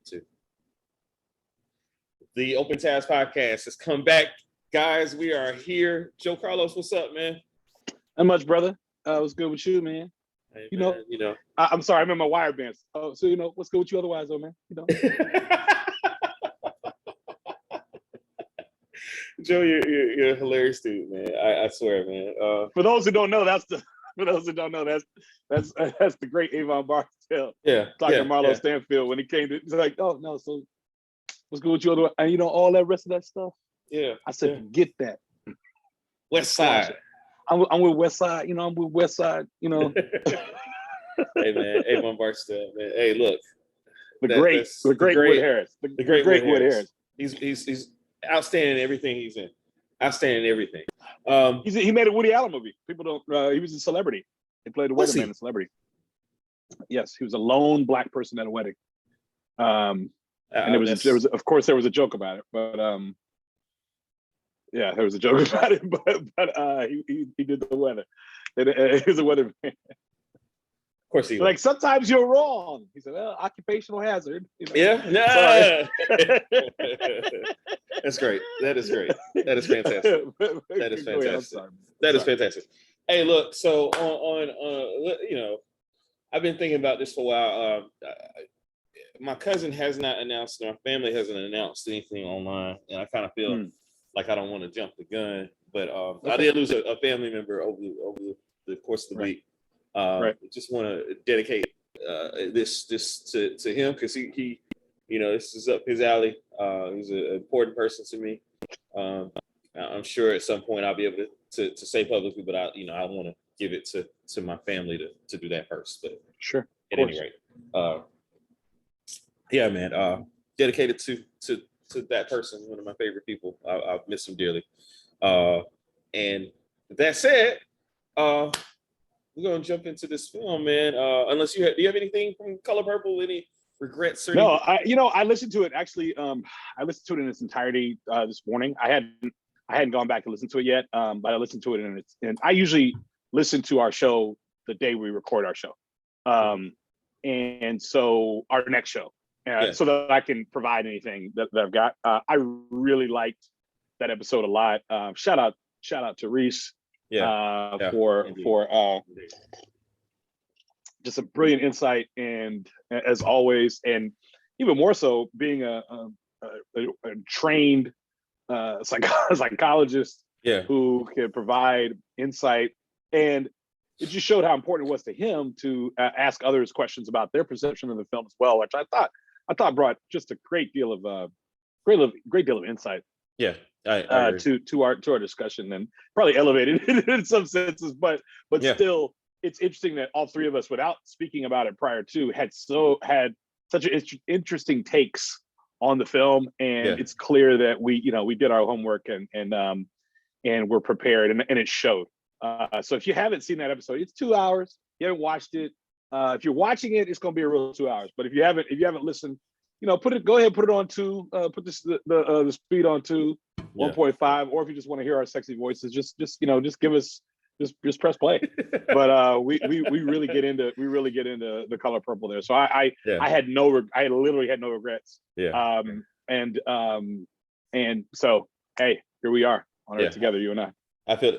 too. The Open Tabs podcast has come back, guys. We are here. Joe Carlos, what's up, man? Not much, brother. What's good with you, man? Hey, you man, know. I'm sorry, I'm in my wire bands. Oh, so what's good with you otherwise, though, man? Joe, you're a hilarious dude, man. I swear, man. For those who don't know, that's the great Avon Barksdale. Talking to Marlo Stanfield when he came to, he's like, oh no, so what's good with you otherwise? And all that rest of that stuff. Yeah. I said, forget that. West Side. I'm with West Side, I'm with West Side, Hey man, Avon Barksdale, man. Hey, look. The great Wood Harris. The great Wood Harris. He's outstanding in everything he's in. Outstanding in everything. He made a Woody Allen movie. People don't he was a celebrity. He played a weatherman in Celebrity. Yes, he was a lone black person at a wedding. And there was of course there was a joke about it, but yeah, there was a joke about it, but he did the weather. He was a weatherman. Of course he was. Like, sometimes you're wrong. He said, well, occupational hazard. Yeah, no. That's great. That is great. That is fantastic. That is fantastic. That is fantastic. Hey, look, so on I've been thinking about this for a while. My cousin has not announced, our family hasn't announced anything online, and I kind of feel like I don't want to jump the gun, but I did lose a family member over the course of the week. Just want to dedicate this to him, because he this is up his alley. He's an important person to me. I'm sure at some point I'll be able to say publicly, but I want to give it to my family to do that first. But sure, at any rate, yeah, man, dedicated to that person, one of my favorite people. I miss him dearly. And with that said, we're gonna jump into this film, man. Unless do you have anything from Color Purple? Any regrets or anything? No, I listened to it actually. I listened to it in its entirety this morning. I hadn't gone back to listen to it yet, but I listened to it and I usually listen to our show the day we record our show, and so our next show, so that I can provide anything that I've got. I really liked that episode a lot. Shout out to Reese. For just a brilliant insight, and as always, and even more so being a trained psychologist who can provide insight, and it just showed how important it was to him to ask others questions about their perception of the film as well, which I thought brought just a great deal of insight. Yeah. To our discussion, and probably elevated it in some senses, but still, it's interesting that all three of us, without speaking about it prior to, had such interesting takes on the film, and it's clear that we did our homework and we're prepared, and it showed. So if you haven't seen that episode, it's 2 hours. You haven't watched it. If you're watching it, it's going to be a real 2 hours. But if you haven't listened, go ahead and put it on 2. Put the speed on 2. 1.5, or if you just want to hear our sexy voices, just give us just press play. But we really get into the Color Purple there. So I literally had no regrets. And so hey, here we are on it together, you and I. I feel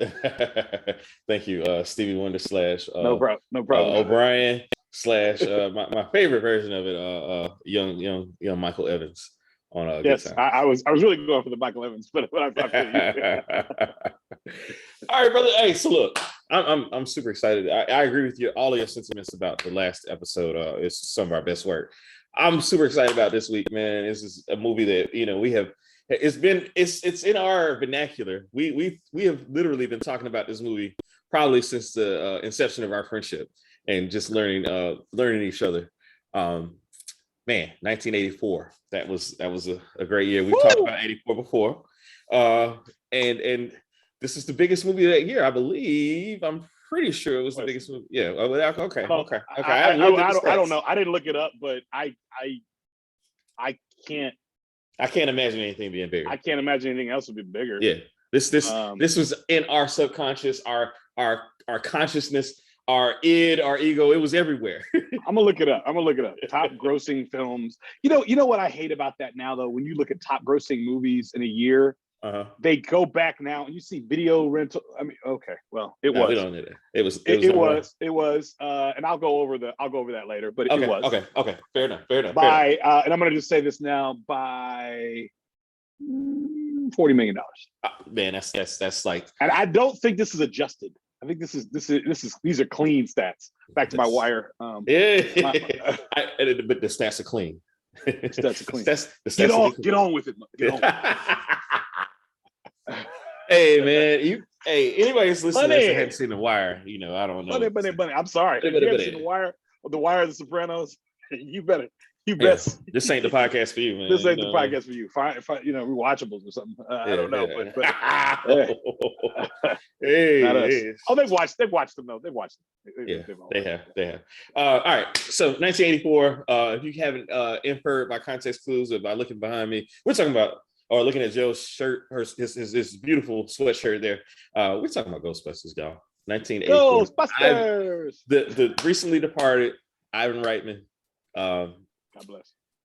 thank you, Stevie Wonder / no problem O'Brien / my favorite version of it, young Michael Evans. Yes, I was really going for the Michael Evans, but I feel you. All right, brother. Hey, so look, I'm super excited. I agree with you. All of your sentiments about the last episode. It's some of our best work. I'm super excited about this week, man. This is a movie that we have. It's in our vernacular. We have literally been talking about this movie probably since the inception of our friendship, and just learning each other. Man, 1984. That was a great year. We talked about 84 before, and this is the biggest movie of that year, I believe. I'm pretty sure it was the biggest movie. Yeah. Okay. I don't know. I didn't look it up, but I can't imagine anything being bigger. I can't imagine anything else would be bigger. Yeah. This was in our subconscious, our consciousness, our id, our ego. It was everywhere. I'm gonna look it up. Top grossing films. You know what I hate about that now though? When you look at top grossing movies in a year, they go back now and you see video rental. I mean, okay, well, we don't need it. It was. And I'll go over that later. But it was. Okay. Fair enough. By and I'm gonna just say this now, by $40 million. Man, that's like. And I don't think this is adjusted. I think these are clean stats. Back to my wire. But the stats are clean. Stats are clean. Get on with it. Hey man, anybody who's listening that hadn't seen The Wire, I don't know. Bunny. I'm sorry. If you haven't seen The Wire or The Wire of The Sopranos, you better. This ain't the podcast for you, man. This ain't the podcast for you. Fine, rewatchables or something. I don't know, but hey. Oh, they've watched them though. They've watched them. They have. All right. So 1984. If you haven't inferred by context clues or by looking behind me, we're talking about, or looking at Joe's shirt, his beautiful sweatshirt there. We're talking about Ghostbusters, y'all. 1984. Ghostbusters. The recently departed Ivan Reitman.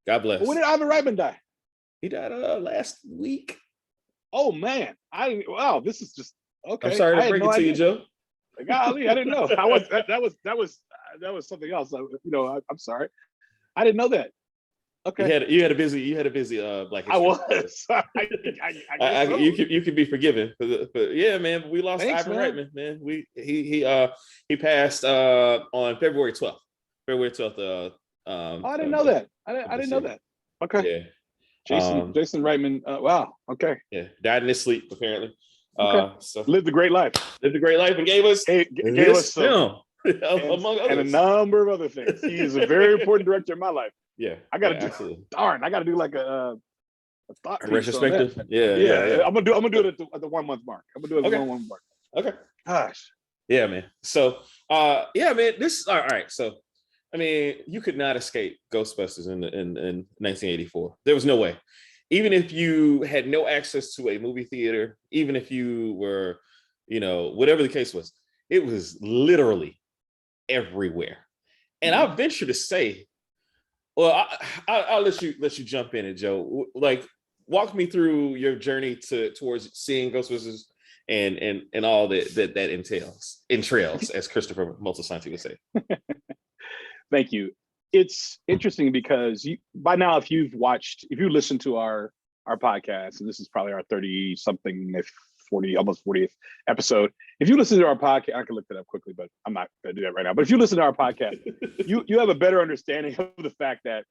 God bless. When did Ivan Reitman die? He died last week. Oh man, wow, this is just okay. I'm sorry to break it to you, Joe. Golly, I didn't know. That was something else. I'm sorry, I didn't know that. Okay, you had a busy Black History. I was. I you can be forgiven, but yeah, man. We lost Ivan Reitman, man. He passed on February 12th. February 12th. I didn't know that. I didn't know that. Okay. Yeah. Jason Reitman. Wow. Okay. Yeah. Died in his sleep, apparently. Okay. So lived a great life. And gave us this film, among others, and a number of other things. He is a very important director in my life. Yeah. I got to do. Darn. I got to do like a thought retrospective. Yeah. I'm gonna do it at the 1 month mark. I'm gonna do it at the 1 month mark. Okay. Gosh. Yeah, man. So, man. This is all right. So. I mean, you could not escape Ghostbusters in 1984. There was no way. Even if you had no access to a movie theater, even if you were, whatever the case was, it was literally everywhere. And I'll venture to say, well, I'll let you jump in it, Joe. Like, walk me through your journey towards seeing Ghostbusters and all that entrails, as Christopher Moltisanti would say. Thank you. It's interesting because by now, if you listen to our podcast, and this is probably our 30-something, 40, almost 40th episode. If you listen to our podcast, I can look that up quickly, but I'm not going to do that right now. But if you listen to our podcast, you have a better understanding of the fact that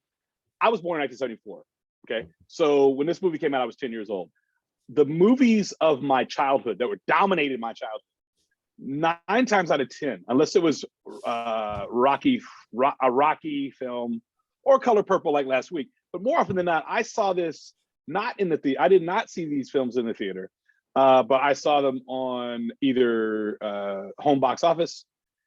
I was born in 1974. Okay. So when this movie came out, I was 10 years old. The movies of my childhood that were dominating my childhood, 9 times out of 10, unless it was a Rocky film or Color Purple like last week, but more often than not, I saw this not in the theater. I did not see these films in the theater, but I saw them on either home box office.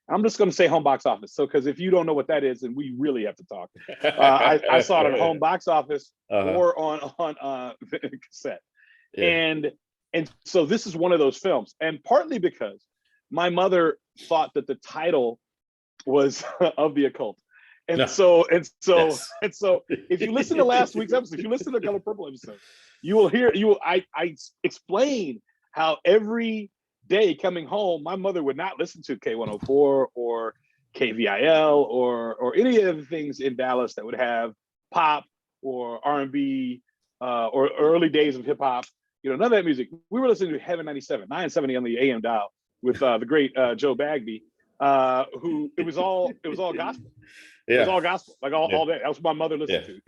I'm just going to say home box office. So, because if you don't know what that is, then we really have to talk. I saw it on home box office or on cassette. Yeah. And so this is one of those films, and partly because my mother thought that the title was of the occult. So if you listen to last week's episode, if you listen to the Color Purple episode, I explain how every day coming home, my mother would not listen to K104 or KVIL or any of the things in Dallas that would have pop or R&B or early days of hip hop. None of that music. We were listening to Heaven 97, 970 on the AM dial with the great Joe Bagby, who it was all gospel. Yeah. It was all gospel, like all day. That was what my mother listened to.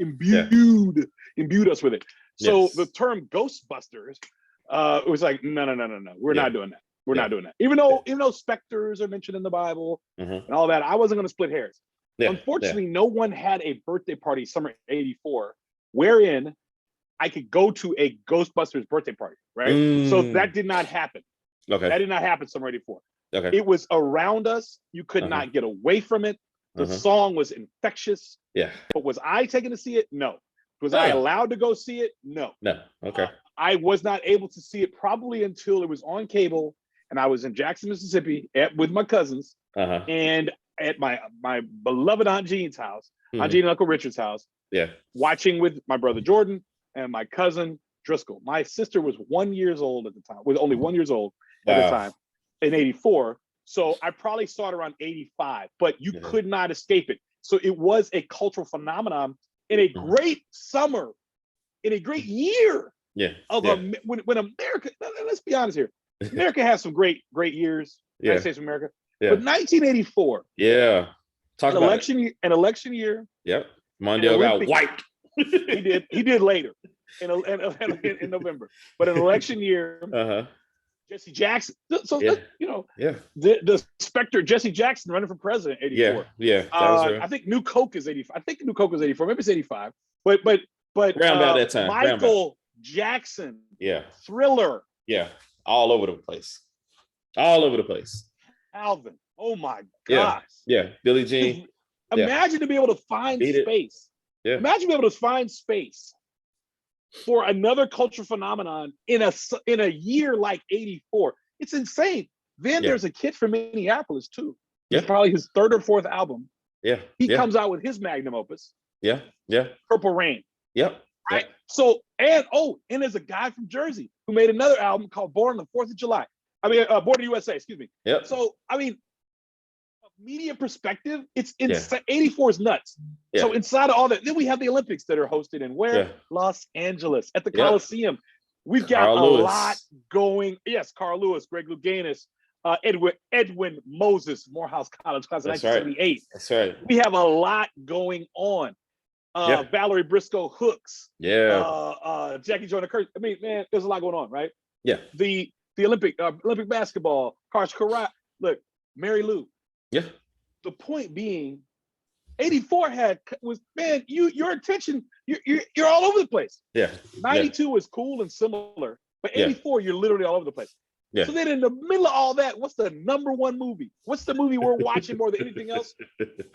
Imbued us with it. So the term Ghostbusters, it was like, no. We're not doing that. We're not doing that. Even though specters are mentioned in the Bible and all that, I wasn't going to split hairs. Unfortunately, no one had a birthday party summer '84 wherein I could go to a Ghostbusters birthday party, right? So that did not happen. Okay. That did not happen summer '84. Okay. It was around us. You could not get away from it. The song was infectious. Yeah. But was I taken to see it? No. Was I allowed to go see it? No. No. Okay. I was not able to see it probably until it was on cable and I was in Jackson, Mississippi with my cousins and at my beloved Aunt Jean's house, Aunt Jean and Uncle Richard's house, watching with my brother Jordan and my cousin Driscoll. My sister was 1 year old at the time, was only 1 year old at the time in '84. So I probably saw it around '85, but you could not escape it. So it was a cultural phenomenon in a great summer, in a great year of when America, let's be honest here, America has some great years, United States of America, but 1984, talk an about election year. Yep, Mondale got wiped. He did later in November, but an election year. Jesse Jackson. So the Spectre Jesse Jackson running for president '84. I think New Coke is '85. I think New Coke was '84. Maybe it's '85. But around about that time. Michael Jackson. Thriller. All over the place. All over the place. Alvin. Oh my gosh. Billie Jean. Imagine to be able to find space. Imagine being able to find space for another cultural phenomenon in a year like '84. It's insane. Then there's a kid from Minneapolis too. It's probably his third or fourth album. He comes out with his magnum opus. Purple Rain. Right. So and there's a guy from Jersey who made another album called Born on the 4th of July. Born in the USA, excuse me. So I mean, media perspective, it's insane. '84 is nuts. So inside of all that, then we have the Olympics that are hosted in where? Los Angeles at the Coliseum. We've got a lot going. Yes, Carl Lewis, Greg Louganis, Edwin Moses, Morehouse College, class of 1978. That's right. We have a lot going on. Valerie Briscoe Hooks. Jackie Jordan Kirk. I mean, man, there's a lot going on, right? The Olympic basketball, Karsh Karat. Look, Mary Lou. The point being, '84 your attention, you're all over the place. 92 is cool and similar, but '84 you're literally all over the place. So then in the middle of all that, what's the #1 movie? What's the movie we're watching more than anything else?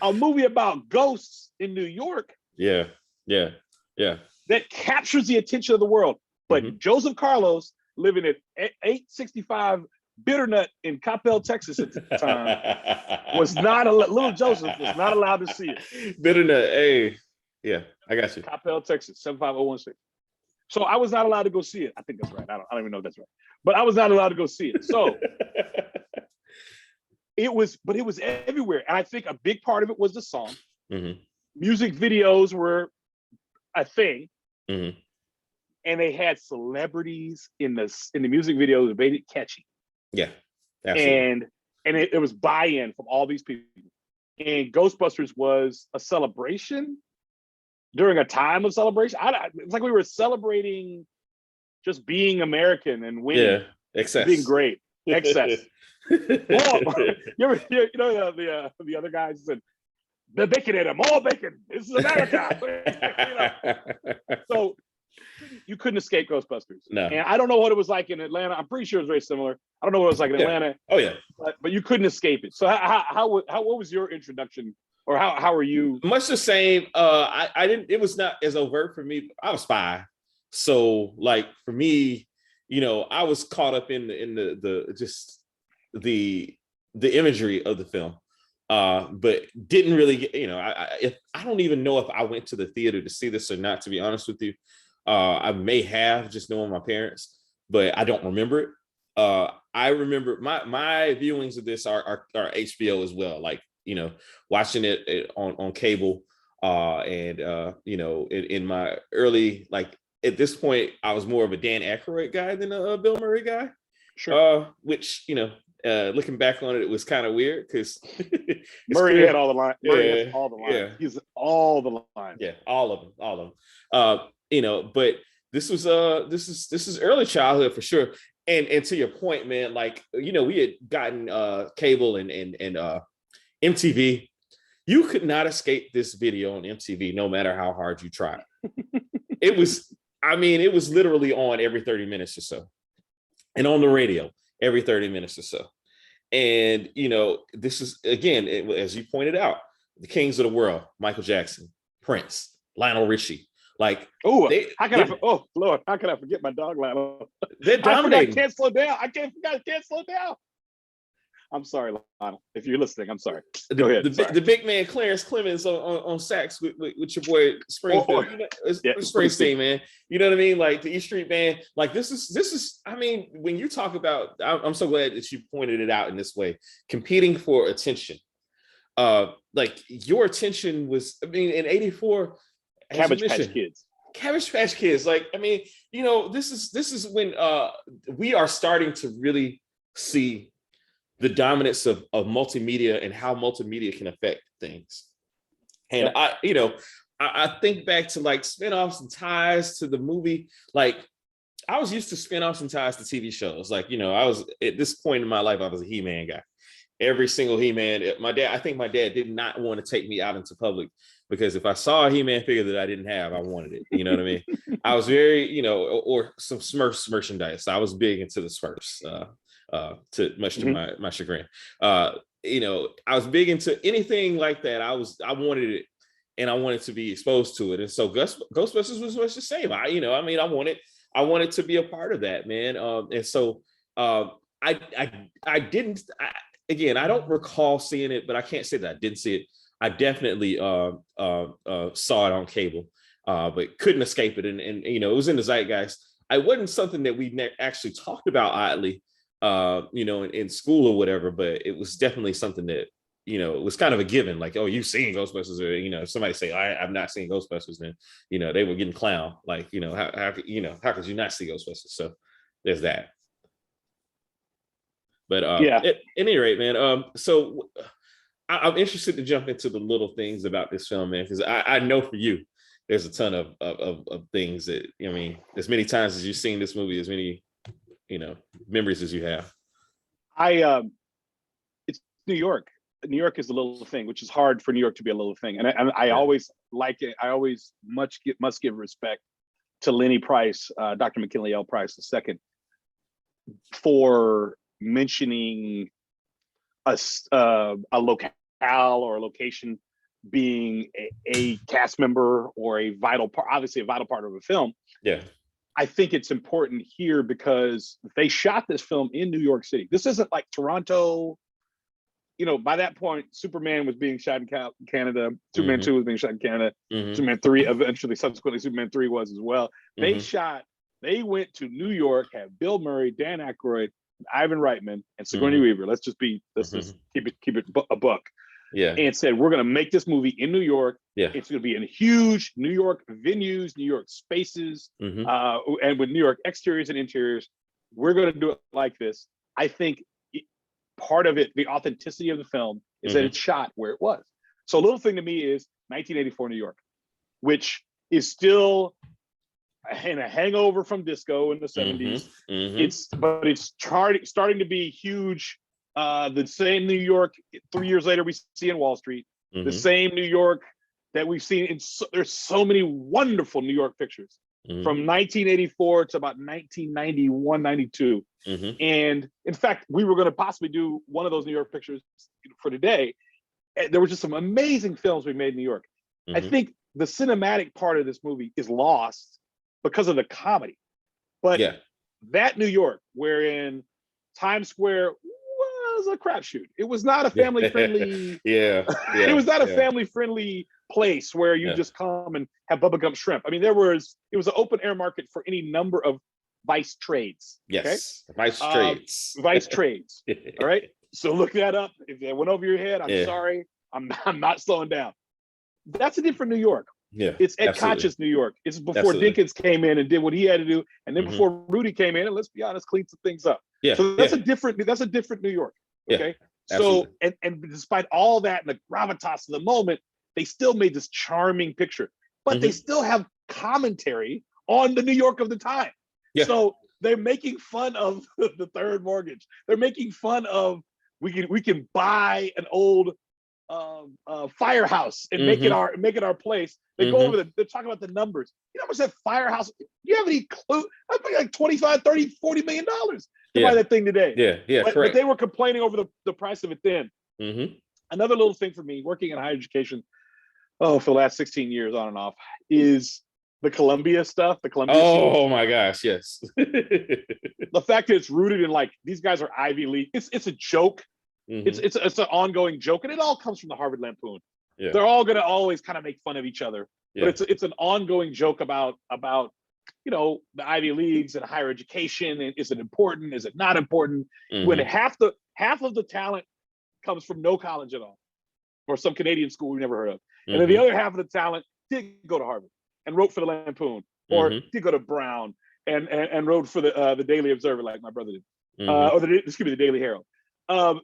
A movie about ghosts in New York. That captures the attention of the world. But Joseph Carlos living at 865 Bitternut in Coppell, Texas at the time little Joseph was not allowed to see it. Bitternut, I got you. Coppell, Texas, 75016. So I was not allowed to go see it. I think that's right. I don't even know if that's right. But I was not allowed to go see it. So it was everywhere. And I think a big part of it was the song. Music videos were a thing. And they had celebrities in the music videos that made it catchy. Absolutely. And it was buy-in from all these people. And Ghostbusters was a celebration during a time of celebration. It's like we were celebrating just being American and winning. Excess. Being great. Excess. The other guys said, the bacon in it, more bacon. This is America. So you couldn't escape Ghostbusters. No. And I don't know what it was like in Atlanta. I'm pretty sure it was very similar. I don't know what it was like in Atlanta. But you couldn't escape it. So what was your introduction, or how are you? Much the same. I didn't. It was not as overt for me. I was spy, so like for me, I was caught up in the imagery of the film. But didn't really get, I don't even know if I went to the theater to see this or not, to be honest with you. I may have, just knowing my parents, but I don't remember it. I remember my viewings of this are HBO as well, like, watching it on cable, and in my early, like at this point, I was more of a Dan Aykroyd guy than a Bill Murray guy. Sure. Which, looking back on it, it was kind of weird because Murray had all the lines. Murray had all the lines. Yeah. He's all the lines. Yeah, all of them. But this is early childhood for sure. And to your point, man, like, we had gotten cable and MTV. You could not escape this video on MTV, no matter how hard you tried. It was literally on every 30 minutes or so, and on the radio every 30 minutes or so. And, this is, again, as you pointed out, the kings of the world: Michael Jackson, Prince, Lionel Richie. Like, Lord, how can I forget my dog Lionel? They're dominating. I can't slow down. I can't slow down. I'm sorry, Lionel. If you're listening, I'm sorry. Go ahead. The big man Clarence Clemens on sax with your boy Springfield. Springsteen, man. You know what I mean? Like the East Street Band. Like this is. I mean, when you talk about, I'm so glad that you pointed it out in this way. Competing for attention. Like your attention was. I mean, in '84, Cabbage Patch Kids. Cabbage Patch Kids. Like, I mean, you know, this is when we are starting to really see the dominance of multimedia and how multimedia can affect things. And I think back to like spinoffs and ties to the movie. Like I was used to spinoffs and ties to TV shows. Like, you know, I was at this point in my life, I was a He-Man guy. Every single He-Man. I think my dad did not want to take me out into public because if I saw a He-Man figure that I didn't have, I wanted it. You know what I mean? I was very, you know, or some Smurfs merchandise. I was big into the Smurfs. To my chagrin. You know, I was big into anything like that. I wanted it, and I wanted to be exposed to it. And so Ghostbusters was much the same. I wanted to be a part of that, man. And so I don't recall seeing it, but I can't say that I didn't see it. I definitely saw it on cable, but couldn't escape it. And you know, it was in the zeitgeist. It wasn't something that we actually talked about oddly, you know, in school or whatever, but it was definitely something that, you know, it was kind of a given, like, oh, you've seen Ghostbusters, or, you know, if somebody say, I've not seen Ghostbusters, then, you know, they were getting clown, like, you know, how could you not see Ghostbusters? So there's that. But at any rate, man, so I'm interested to jump into the little things about this film, man, because I know for you, there's a ton of things that, I mean, as many times as you've seen this movie, as many, you know, memories as you have. It's New York. New York is a little thing, which is hard for New York to be a little thing. And I always like it. I always must give respect to Lenny Price, Dr. McKinley L. Price II, for mentioning a locale or a location being a cast member or a vital part, obviously a vital part of a film. Yeah. I think it's important here because they shot this film in New York City. This isn't like Toronto. You know, by that point, Superman was being shot in Canada. Superman 2 was being shot in Canada. Superman 3, subsequently, Superman 3 was as well. They went to New York, had Bill Murray, Dan Aykroyd, Ivan Reitman, and Sigourney Weaver. Let's just keep it a buck. Yeah. And said, we're going to make this movie in New York. Yeah. It's going to be in huge New York venues, New York spaces, and with New York exteriors and interiors. We're going to do it like this. I think part of it, the authenticity of the film, is that it's shot where it was. So a little thing to me is 1984 New York, which is still in a hangover from disco in the 70s. It's starting to be huge. The same New York 3 years later we see in Wall Street, the same New York that we've seen there's so many wonderful New York pictures from 1984 to about 1991, 92. And in fact, we were going to possibly do one of those New York pictures for today. And there were just some amazing films we made in New York. I think the cinematic part of this movie is lost because of the comedy. But that New York, wherein Times Square was a crapshoot. It was not a family-friendly. It was not a family-friendly place where you just come and have Bubba Gump shrimp. I mean, it was an open air market for any number of vice trades. Yes, okay? Vice trades. All right. So look that up. If that went over your head, I'm sorry. I'm not slowing down. That's a different New York. Yeah, it's Ed Koch's New York. It's before Dinkins came in and did what he had to do, and then before Rudy came in and, let's be honest, cleaned some things up. So that's a different New York. Okay. So and despite all that and the gravitas of the moment, they still made this charming picture, but they still have commentary on the New York of the time. So they're making fun of the third mortgage. They're making fun of we can buy an old firehouse and make it our place. They go over they're talking about the numbers. You know how much that firehouse, you have any clue? I'd be like 25, 30, $40 million to buy that thing today. But they were complaining over the price of it then. Another little thing for me, working in higher education, for the last 16 years on and off, is the Columbia stuff. The Columbia scene. My gosh, yes. The fact that it's rooted in, like, these guys are Ivy League. It's a joke. It's an ongoing joke, and it all comes from the Harvard Lampoon. Yeah. They're all going to always kind of make fun of each other, but it's an ongoing joke about the Ivy Leagues and higher education, and is it important? Is it not important? When half of the talent comes from no college at all, or some Canadian school we never heard of, and then the other half of the talent did go to Harvard and wrote for the Lampoon, or did go to Brown and wrote for the Daily Observer, like my brother did, or the Daily Herald. And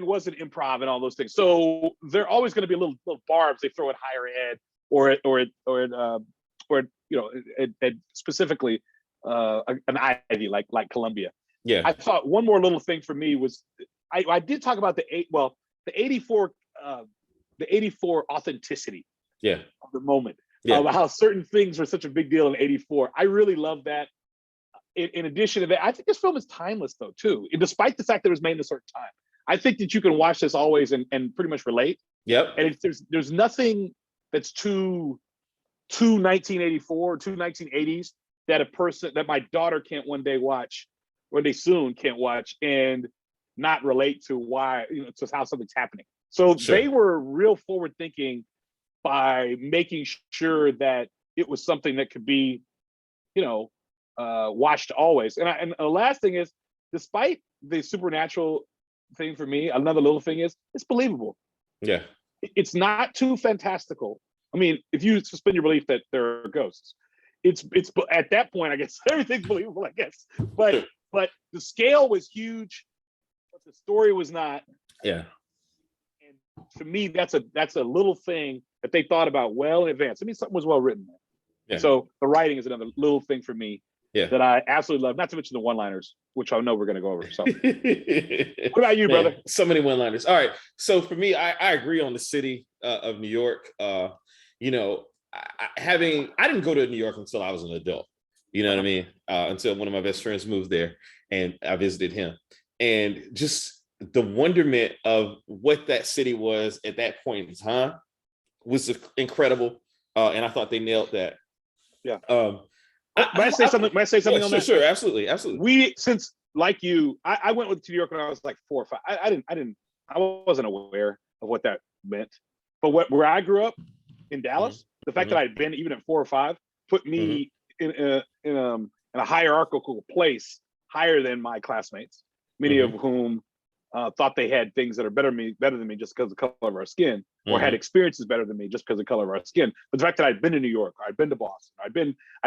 wasn't improv and all those things. So they're always going to be little barbs they throw at higher ed or specifically an Ivy like Columbia. Yeah. I thought one more little thing for me was I did talk about the 84 authenticity of the moment. How certain things were such a big deal in 84. I really love that. In addition to that, I think this film is timeless though too. And despite the fact that it was made in a certain time, I think that you can watch this always and pretty much relate. Yep. And there's nothing that's too 1984 or too 1980s that my daughter can't one day soon can't watch and not relate to why, to how something's happening. So they were real forward thinking by making sure that it was something that could be, watched always. And the last thing is, despite the supernatural thing for me, another little thing is it's believable. Yeah. It's not too fantastical. I mean, if you suspend your belief that there are ghosts, it's at that point, I guess everything's believable, I guess. But the scale was huge, but the story was not. Yeah. And to me, that's a little thing that they thought about well in advance. I mean, something was well written. Yeah. So the writing is another little thing for me that I absolutely love. Not to mention the one-liners, which I know we're going to go over. So, what about you, brother? So many one-liners. All right. So for me, I agree on the city of New York. I didn't go to New York until I was an adult. You know what I mean? Until one of my best friends moved there, and I visited him, and just the wonderment of what that city was at that point in time was incredible. And I thought they nailed that. Yeah. May I say something on that? Sure, absolutely. We, since like you, I went to New York when I was like 4 or 5. I wasn't aware of what that meant. But where I grew up in Dallas, the fact that I'd been even at 4 or 5 put me in a hierarchical place higher than my classmates, many of whom thought they had things that are better than me just because of the color of our skin, or had experiences better than me just because of the color of our skin. But the fact that I'd been to New York, or I'd been to Boston, I'd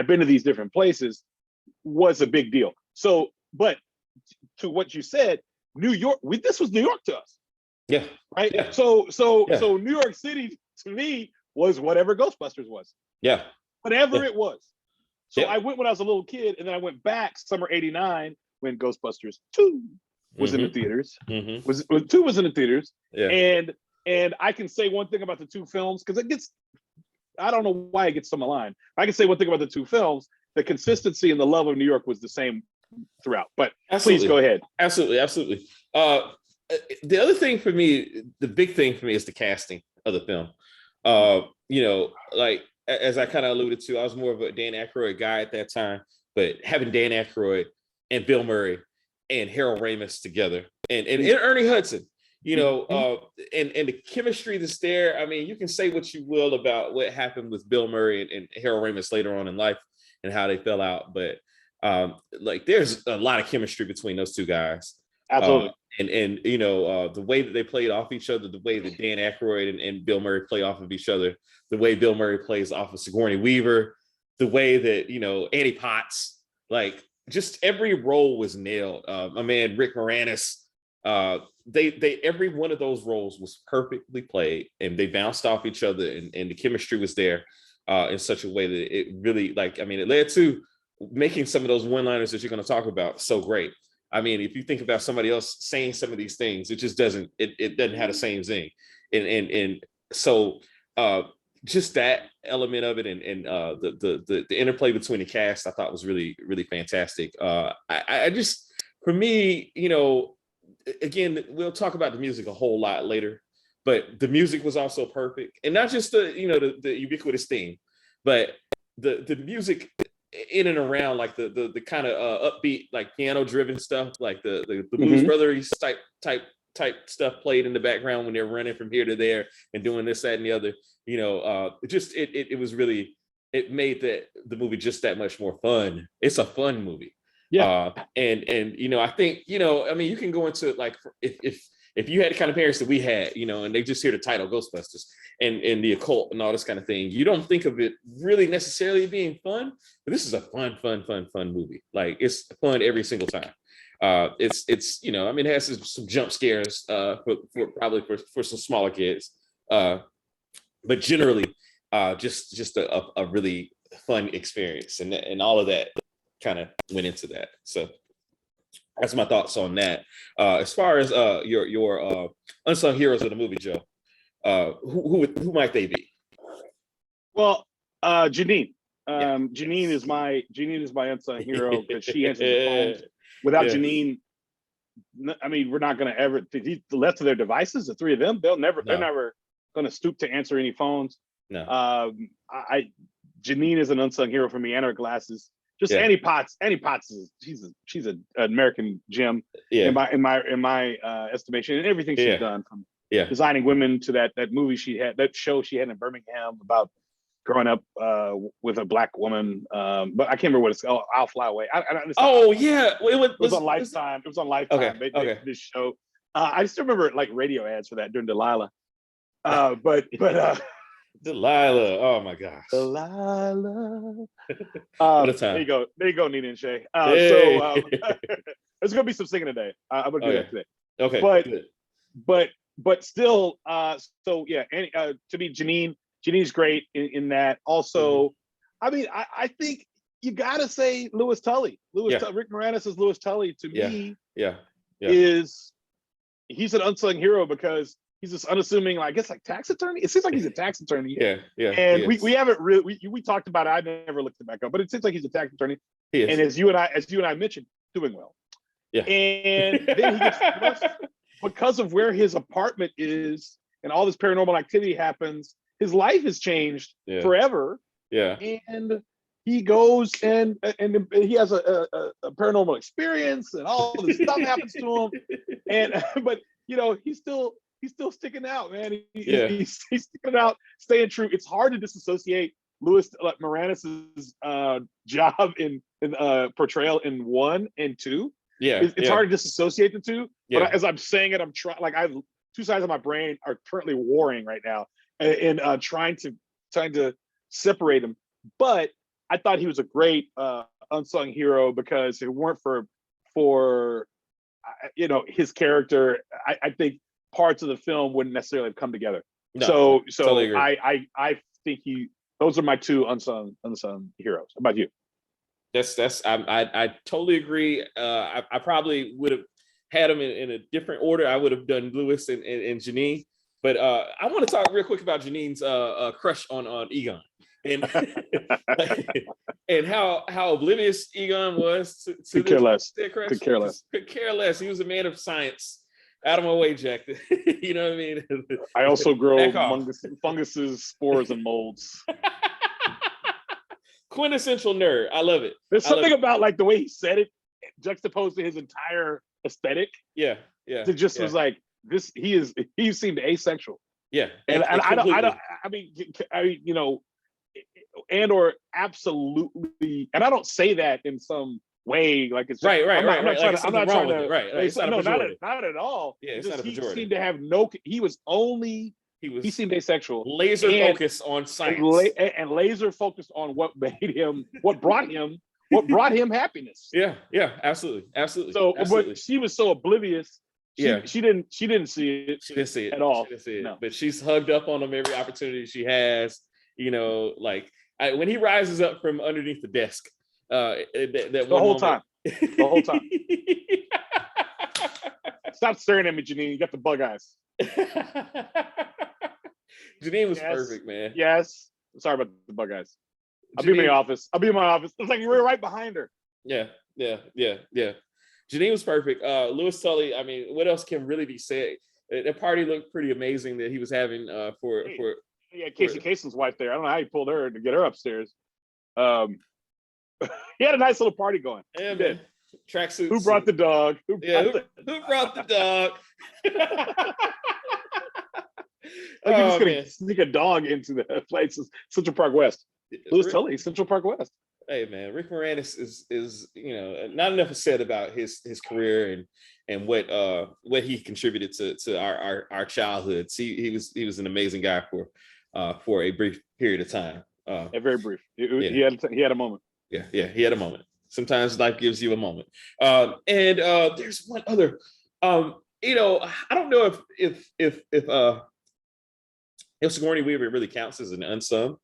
been to these different places was a big deal. So, but to what you said, New York, this was New York to us. Yeah. Right. Yeah. So New York City to me was whatever Ghostbusters was. Yeah. Whatever it was. So I went when I was a little kid, and then I went back summer '89 when Ghostbusters 2 was in the theaters. 2 was in the theaters. Yeah. And I can say one thing about the 2 films, because I don't know why it gets so maligned. I can say one thing about the 2 films: the consistency and the love of New York was the same throughout. But please go ahead. Absolutely. The other thing for me, the big thing for me, is the casting of the film. Like as I kind of alluded to, I was more of a Dan Aykroyd guy at that time, but having Dan Aykroyd and Bill Murray and Harold Ramis together, and Ernie Hudson, and the chemistry that's there. I mean, you can say what you will about what happened with Bill Murray and Harold Ramis later on in life and how they fell out, but there's a lot of chemistry between those 2 guys. Absolutely. The way that they played off each other, the way that Dan Aykroyd and Bill Murray play off of each other, the way Bill Murray plays off of Sigourney Weaver, the way that, Annie Potts, like just every role was nailed. My man, Rick Moranis, they every one of those roles was perfectly played, and they bounced off each other, and the chemistry was there in such a way that it really, it led to making some of those one-liners that you're going to talk about so great. I mean, if you think about somebody else saying some of these things, it just doesn't have the same zing. And so just that element of it, and the interplay between the cast, I thought was really, really fantastic. I just, for me, again, we'll talk about the music a whole lot later, but the music was also perfect. And not just the ubiquitous theme, but the music in and around, like the kind of upbeat, like piano driven stuff, like the Blues Brothers type type stuff played in the background when they're running from here to there and doing this, that, and the other. It was really, it made the movie just that much more fun. It's a fun movie. Yeah. And I think, I mean, you can go into it like if you had the kind of parents that we had, and they just hear the title Ghostbusters and the occult and all this kind of thing, you don't think of it really necessarily being fun, but this is a fun movie. Like, it's fun every single time. It's I mean, it has some jump scares for some smaller kids, but generally just a really fun experience, and all of that kind of went into that. So that's my thoughts on that. As far as your unsung heroes of the movie, Joe, who might they be? Well, Janine. Janine is my unsung hero, because she answers the phones. Without Janine, I mean, we're not going to ever, left to their devices, the three of them, they're never going to stoop to answer any phones. No. Janine is an unsung hero for me, and her glasses. Just Annie Potts she's an American gem in my estimation, and everything she's done, from designing women to that movie she had, that show she had in Birmingham about growing up with a Black woman, but I can't remember what it's called. I'll Fly Away. It was on Lifetime. It was on Lifetime. Okay. This show. I just remember like radio ads for that during Delilah. But Delilah. Oh my gosh. Delilah. What a time. There you go, Nina and Shay. Hey. So there's gonna be some singing today. I'm gonna do that today. Okay. But still, so yeah, and to me, Janine's great in that. Also, I mean, I think you gotta say Louis Tully. Rick Moranis' Louis Tully, to me, is, he's an unsung hero because he's this unassuming, I guess, like tax attorney. It seems like he's a tax attorney. Yeah. And we haven't really we talked about it. I never looked it back up, but it seems like he's a tax attorney. And as you and I mentioned, doing well. Yeah. And then he gets flushed because of where his apartment is, and all this paranormal activity happens. His life has changed forever. Yeah. And he goes and he has a paranormal experience, and all this stuff happens to him. But he's still sticking out, man. He's sticking out, staying true. It's hard to disassociate Louis Moranis's job in portrayal in 1 and 2. It's hard to disassociate the two. But as I'm saying it, I'm trying. Like, I have two sides of my brain are currently warring right now, and trying to separate them. But I thought he was a great unsung hero, because if it weren't for his character, I think parts of the film wouldn't necessarily have come together. No, so totally agree. I think those are my two unsung heroes. How about you? I totally agree. I probably would have had them in a different order. I would have done Louis and Janine, but I want to talk real quick about Janine's crush on Egon, and and how oblivious Egon was to could care less. Could care less. He was a man of science. Out of my way, Jack. You know what I mean? I also grow funguses, spores, and molds. Quintessential nerd. I love it. There's something about like the way he said it, juxtaposed to his entire aesthetic. Yeah. It just was like this. He seemed asexual. Yeah, and I mean, and or absolutely. And I don't say that in some way like it's right. I'm not trying to. Right. It's not at all. Yeah, it's not a pejorative. He seemed to have he seemed asexual, laser focused on science, and laser focused on what brought him happiness. Yeah, absolutely. So, but she was so oblivious. She didn't see it. She didn't see it at all. She didn't see it. No. But she's hugged up on him every opportunity she has. When he rises up from underneath the desk, the whole time. Stop staring at me, Janine. You got the bug eyes. Janine was perfect, man. Yes. Sorry about the bug eyes. I'll be in my office. It's like you were right behind her. Yeah. Janine was perfect. Louis Tully, I mean, what else can really be said? The party looked pretty amazing that he was having for Casey Kasem's wife there. I don't know how he pulled her to get her upstairs. He had a nice little party going. Yeah, man. tracksuits. Who brought the dog? Who brought the dog? Like you're just gonna sneak a dog into the place, Central Park West. Louis Tully, Central Park West. Hey man, Rick Moranis is not enough is said about his career and what he contributed to our childhoods. He was an amazing guy for a brief period of time. Very brief. He had a moment. Yeah, he had a moment. Sometimes life gives you a moment. And there's one other. I don't know if Sigourney Weaver really counts as an unsung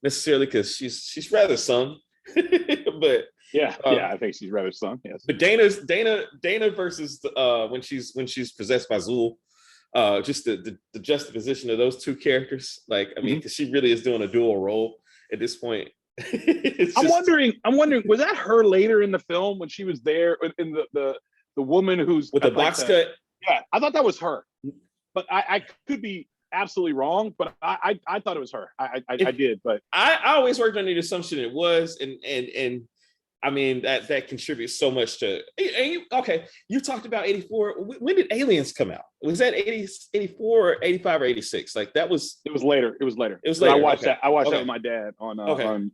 necessarily, because she's rather sung. But I think she's rather sung. Yes. But Dana versus when she's possessed by Zool, just the juxtaposition of those two characters. Like, I mean, because she really is doing a dual role at this point. I'm wondering, was that her later in the film when she was there in the woman who's with the box cut? Yeah, I thought that was her, but I could be absolutely wrong, but I thought it was her. I did, but I always worked under the assumption it was, and I mean that contributes so much to. Okay, you talked about 84. When did Aliens come out? Was that 84 or 85 or 86? Like that was. It was later. It was later. I watched that. I watched that with my dad on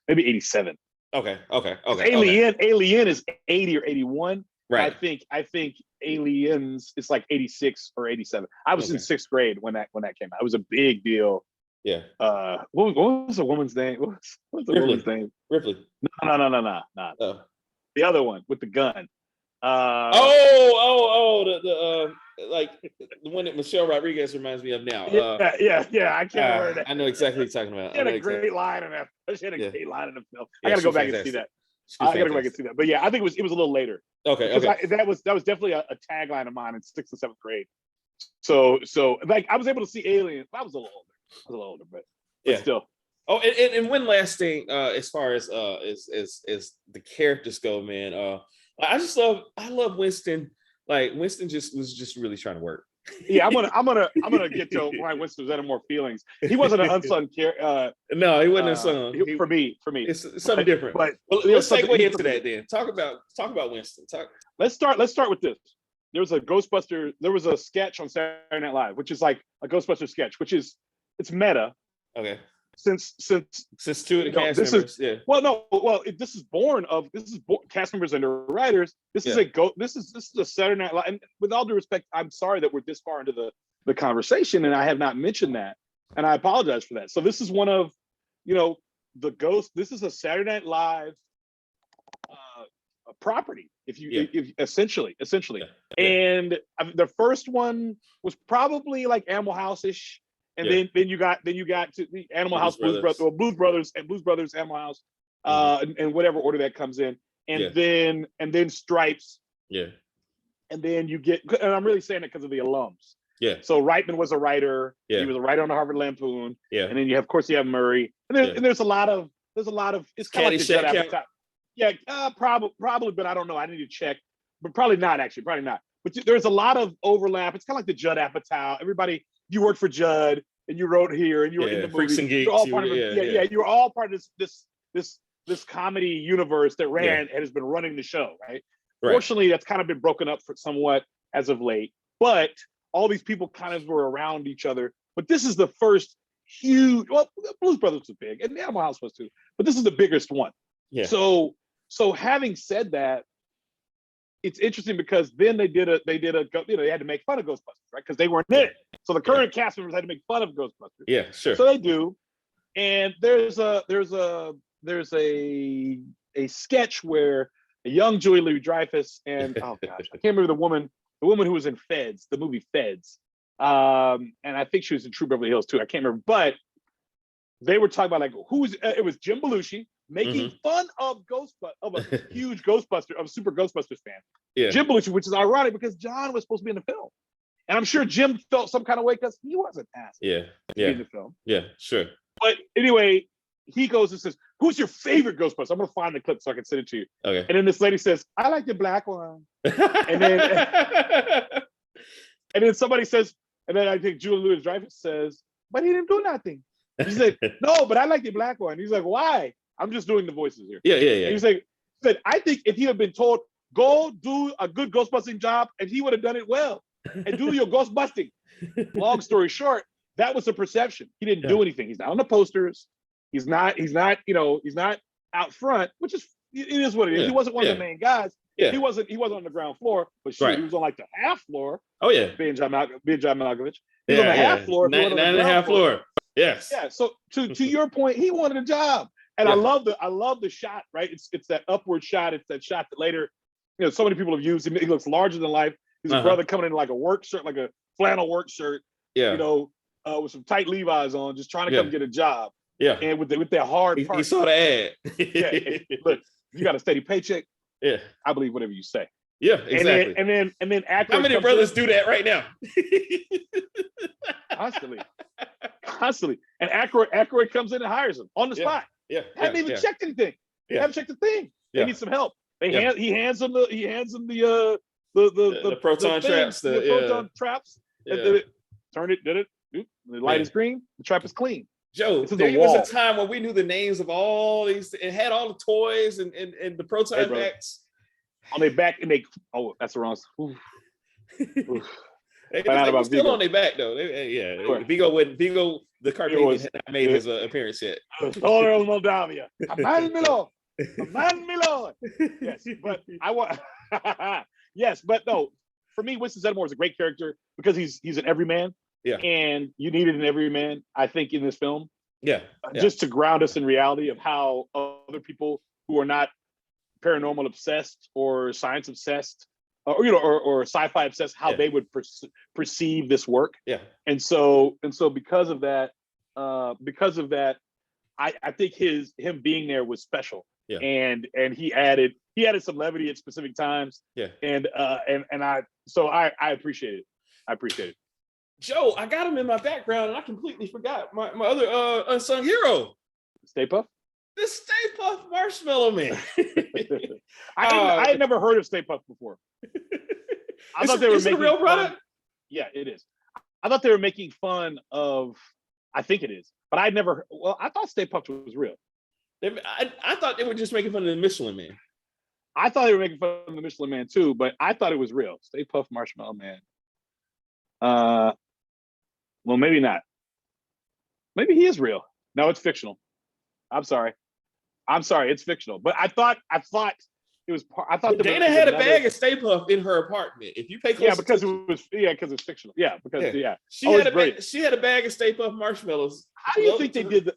maybe 87. Okay. Alien is 80 or 81. Right. I think Aliens is like 86 or 87. I was in 6th grade when that came out. It was a big deal. Yeah. What was the woman's name? What's the woman's name? Ripley. No. Oh. The other one with the gun. The like the one that Michelle Rodriguez reminds me of now. Yeah. I can't remember that. I know exactly what you're talking about. She had a great line in that. She had a great line in the film. Yeah, I gotta go back and see that. But yeah, I think it was a little later. Okay. That was definitely a tagline of mine in 6th or 7th grade. So like I was able to see Aliens. I was a little older, but still. Oh, and one last thing, as far as the characters go, man. I love Winston. Like Winston was really trying to work. Yeah, I'm gonna get to why Winston was adding more feelings. He wasn't an unsung character. No, he wasn't unsung. For me, it's something different. But let's segue into that then. Talk about Winston. Let's start with this. There was a sketch on Saturday Night Live, which is like a Ghostbusters sketch, it's meta. Okay. Since two of the cast members. This is born cast members and the writers. This is a Saturday Night Live. And with all due respect, I'm sorry that we're this far into the conversation and I have not mentioned that, and I apologize for that. So this is one of, the Ghost. This is a Saturday Night Live property, if essentially. Yeah. And the first one was probably like Animal House-ish. And then you got to the Animal House, Blues Brothers, Animal House, and whatever order that comes in, and then Stripes. Yeah. And then you get, and I'm really saying it because of the alums. Yeah. So Reitman was a writer. Yeah. He was a writer on the Harvard Lampoon. Yeah. And then you have Murray. And there's a lot of it's kind of like the Judd Apatow. Yeah, probably, but I don't know. I need to check, but probably not. But there's a lot of overlap. It's kind of like the Judd Apatow. Everybody. You worked for Judd, and you wrote here, and you were in the movie. Freaks and Geeks. You're all part of you were all part of this comedy universe that has been running the show, right? Fortunately, that's kind of been broken up for somewhat as of late, but all these people kind of were around each other. But this is the first huge. Well, Blues Brothers was big, and Animal House was too, but this is the biggest one. Yeah. So having said that, it's interesting because then they had to make fun of Ghostbusters, right? Because they weren't in it. So the current cast members had to make fun of Ghostbusters. Yeah, sure. So they do. And there's a sketch where a young Julie Louis-Dreyfus and oh gosh, I can't remember the woman who was in Feds, the movie Feds. And I think she was in True Beverly Hills too. I can't remember, but they were talking about like it was Jim Belushi making fun of a huge super Ghostbusters fan. Yeah. Jim Belushi, which is ironic because John was supposed to be in the film. And I'm sure Jim felt some kind of way because he wasn't asked to be in the film. Yeah, sure. But anyway, he goes and says, "Who's your favorite Ghostbuster?" I'm gonna find the clip so I can send it to you. Okay. And then this lady says, "I like the black one." and then somebody says, and then I think Julie Louis-Dreyfus says, "But he didn't do nothing." He's like, "No, but I like the black one." He's like, "Why?" I'm just doing the voices here. Yeah. He's like, said, I think if he had been told, go do a good ghost busting job, and he would have done it well. And do your ghost busting. Long story short, that was the perception. He didn't do anything. He's not on the posters. He's not out front, which is, it is what it is. He wasn't one of the main guys. He wasn't on the ground floor, but he was on like the half floor. Oh yeah. Benjamin Malkovich. He was on the half floor. Nine and a half floor. Yes. Yeah. So to your point, he wanted a job. And I love the shot, right? It's that upward shot. It's that shot that later, so many people have used him. He looks larger than life. His brother coming in like a work shirt, like a flannel work shirt. Yeah. With some tight Levi's on, just trying to come get a job. Yeah. And with their hard part. He saw the ad. Look, you got a steady paycheck. Yeah. I believe whatever you say. Yeah, exactly. And then Aykroyd. How many brothers do that right now? Constantly. And Aykroyd comes in and hires him on the spot. Yeah. Haven't even checked anything. Haven't checked a thing. They need some help. He hands him the proton traps. The proton traps. Did it. The light is green. The trap is clean. Joe, there was a time when we knew the names of all these. It had all the toys and the proton packs on their back, and that's the wrong. They were still on their back though. Vigo, the cartoon had not made his appearance yet. Total Moldavia. Command me, Lord. Yes, but I want. Yes, but no. For me, Winston Zeddemore is a great character because he's an everyman. Yeah. And you needed an everyman, I think, in this film. Yeah. Just to ground us in reality of how other people who are not paranormal obsessed or science obsessed, or sci-fi obsessed, how they would perceive this work. Yeah. And so because of that, I think him being there was special. Yeah. And he added some levity at specific times. Yeah. And I appreciate it. I appreciate it. Joe, I got him in my background and I completely forgot my other unsung hero. Stay Puft? The Stay Puft Marshmallow Man. I had never heard of Stay Puft before. I thought they were making a real product? Yeah, it is. I thought they were making fun of, I think it is, but I thought Stay Puft was real. I thought they were just making fun of the Michelin Man. I thought they were making fun of the Michelin Man too, but I thought it was real. Stay Puft Marshmallow Man. Well, maybe not. Maybe he is real. No, it's fictional. I'm sorry, it's fictional. But I thought it was. I thought Dana had a bag of Stay Puft in her apartment. If you pay close because it's fictional. Yeah, because she had a bag of Stay Puft marshmallows. How do you think they did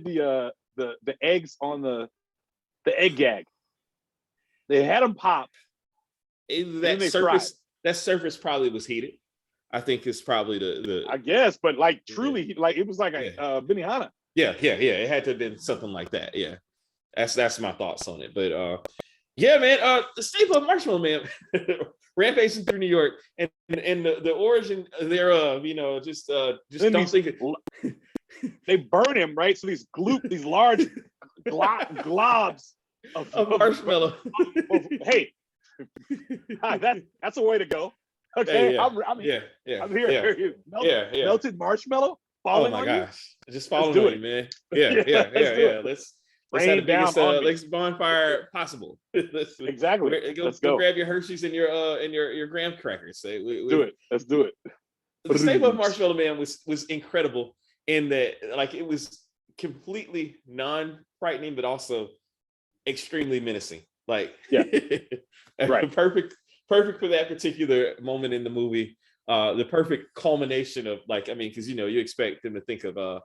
the eggs on the egg gag? They had them pop. That surface probably was heated. I think it's probably the. I guess, but like truly, like it was like a Benihana. Yeah. It had to have been something like that. Yeah, that's my thoughts on it. But man, the Stay Puft Marshmallow Man rampaging through New York, and the origin thereof, just don't think it. They burn him, right? So these large globs of marshmallow. Hey, that's a way to go. Okay, I'm here. Melted marshmallow falling on you. Oh my gosh, just falling on you, man. Yeah. Let's have the biggest bonfire possible. Exactly. Go grab your Hershey's and your graham crackers. Let's do it. The Stay Puft Marshmallow Man was incredible in that, like, it was completely non-frightening, but also extremely menacing. Like, right. Perfect for that particular moment in the movie. The perfect culmination of, like, I mean, because you expect them to think of